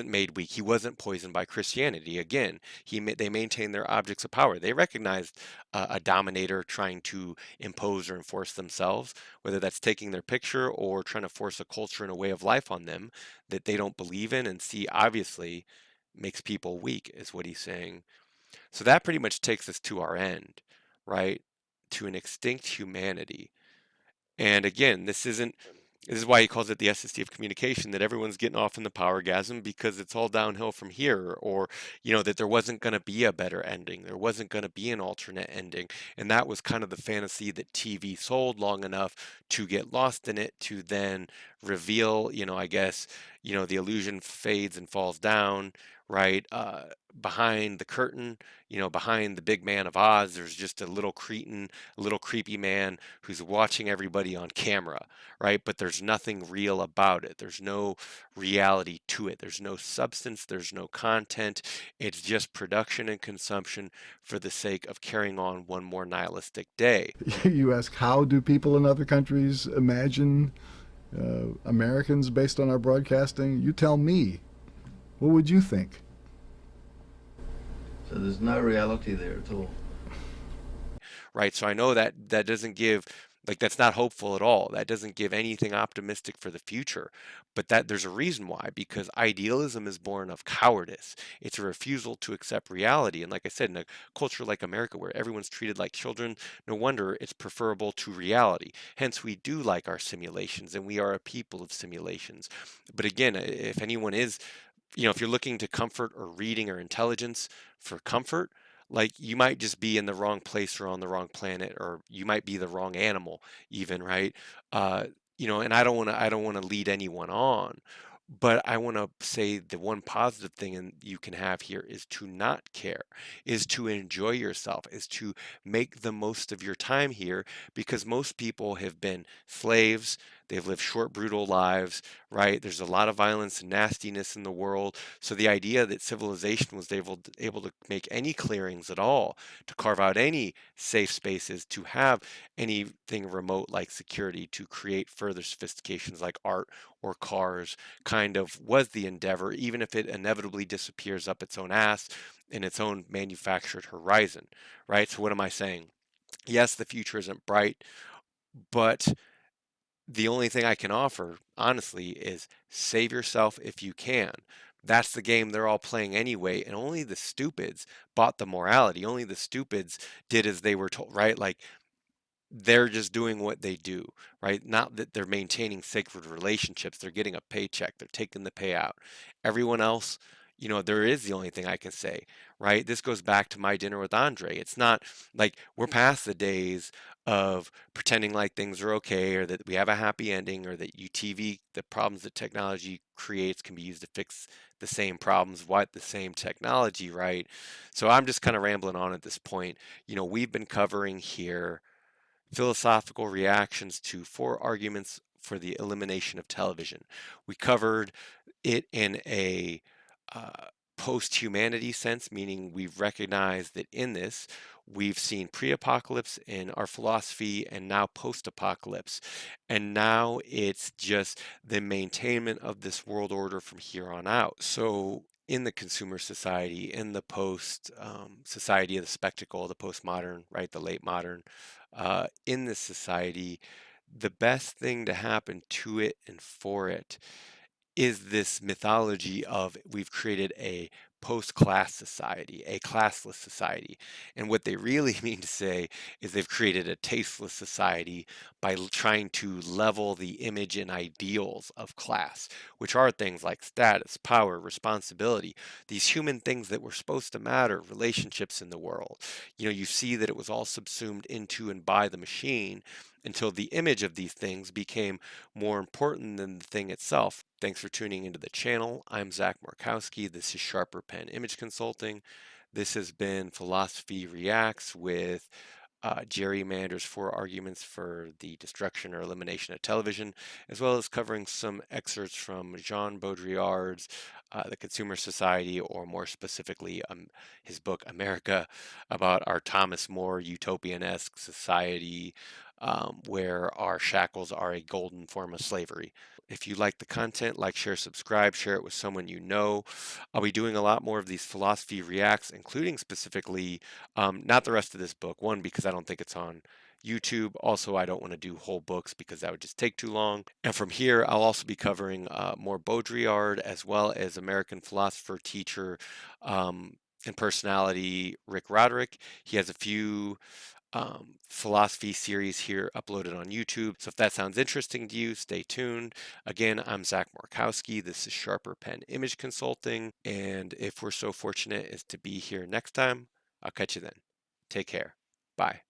made weak. He wasn't poisoned by Christianity. Again, they maintained their objects of power. They recognized a dominator trying to impose or enforce themselves, whether that's taking their picture or trying to force a culture and a way of life on them that they don't believe in and see obviously makes people weak, is what he's saying. So that pretty much takes us to our end, right? To an extinct humanity. And again, this is why he calls it the SST of communication, that everyone's getting off in the power gasm because it's all downhill from here, or, that there wasn't going to be a better ending. There wasn't going to be an alternate ending. And that was kind of the fantasy that TV sold long enough to get lost in it, to then reveal, I guess, the illusion fades and falls down, right? Behind the curtain, behind the big man of Oz, there's just a little cretin, a little creepy man who's watching everybody on camera, right? But there's nothing real about it. There's no reality to it. There's no substance. There's no content. It's just production and consumption for the sake of carrying on one more nihilistic day. You ask, how do people in other countries imagine Americans based on our broadcasting? You tell me. What would you think? So there's no reality there at all. Right. So I know that doesn't give, like, that's not hopeful at all. That doesn't give anything optimistic for the future. But that there's a reason why, because idealism is born of cowardice. It's a refusal to accept reality. And like I said, in a culture like America where everyone's treated like children, no wonder it's preferable to reality. Hence, we do like our simulations, and we are a people of simulations. But again, if anyone is, if you're looking to comfort or reading or intelligence for comfort, like, you might just be in the wrong place or on the wrong planet, or you might be the wrong animal even, right? Uh, and I don't want to lead anyone on, but I want to say the one positive thing you can have here is to not care, is to enjoy yourself, is to make the most of your time here, because most people have been slaves. They've lived short, brutal lives, right? There's a lot of violence and nastiness in the world. So the idea that civilization was able to make any clearings at all, to carve out any safe spaces, to have anything remote like security, to create further sophistications like art or cars, kind of was the endeavor, even if it inevitably disappears up its own ass in its own manufactured horizon, right? So what am I saying? Yes, the future isn't bright, but the only thing I can offer, honestly, is save yourself if you can. That's the game they're all playing anyway, and only the stupids bought the morality. Only the stupids did as they were told, right? Like, they're just doing what they do, right? Not that they're maintaining sacred relationships. They're getting a paycheck. They're taking the payout. Everyone else, there is the only thing I can say, right? This goes back to my dinner with Andre. It's not like we're past the days of pretending like things are okay or that we have a happy ending or that UTV, the problems that technology creates can be used to fix the same problems, what the same technology, right? So I'm just kind of rambling on at this point. We've been covering here philosophical reactions to four arguments for the elimination of television. We covered it in a uh, post humanity sense, meaning we've recognized that in this, we've seen pre apocalypse in our philosophy and now post apocalypse. And now it's just the maintainment of this world order from here on out. So, in the consumer society, in the post society of the spectacle, the postmodern, right, the late modern, in this society, the best thing to happen to it and for it is this mythology of we've created a post-class society, a classless society. And what they really mean to say is they've created a tasteless society by trying to level the image and ideals of class, which are things like status, power, responsibility, these human things that were supposed to matter, relationships in the world. You see that it was all subsumed into and by the machine until the image of these things became more important than the thing itself. Thanks for tuning into the channel. I'm Zach Markowski. This is Sharper Pen Image Consulting. This has been Philosophy Reacts with Jerry Mander's Four Arguments for the Destruction or Elimination of Television, as well as covering some excerpts from Jean Baudrillard's The Consumer Society, or more specifically, his book America, about our Thomas More utopian-esque society where our shackles are a golden form of slavery. If you like the content, like, share, subscribe, share it with someone you know. I'll be doing a lot more of these philosophy reacts, including specifically, not the rest of this book. One, because I don't think it's on YouTube. Also, I don't want to do whole books because that would just take too long. And from here, I'll also be covering more Baudrillard as well as American philosopher, teacher, and personality Rick Roderick. He has a few philosophy series here uploaded on YouTube. So if that sounds interesting to you, stay tuned. Again, I'm Zach Markowski. This is Sharper Pen Image Consulting. And if we're so fortunate as to be here next time, I'll catch you then. Take care. Bye.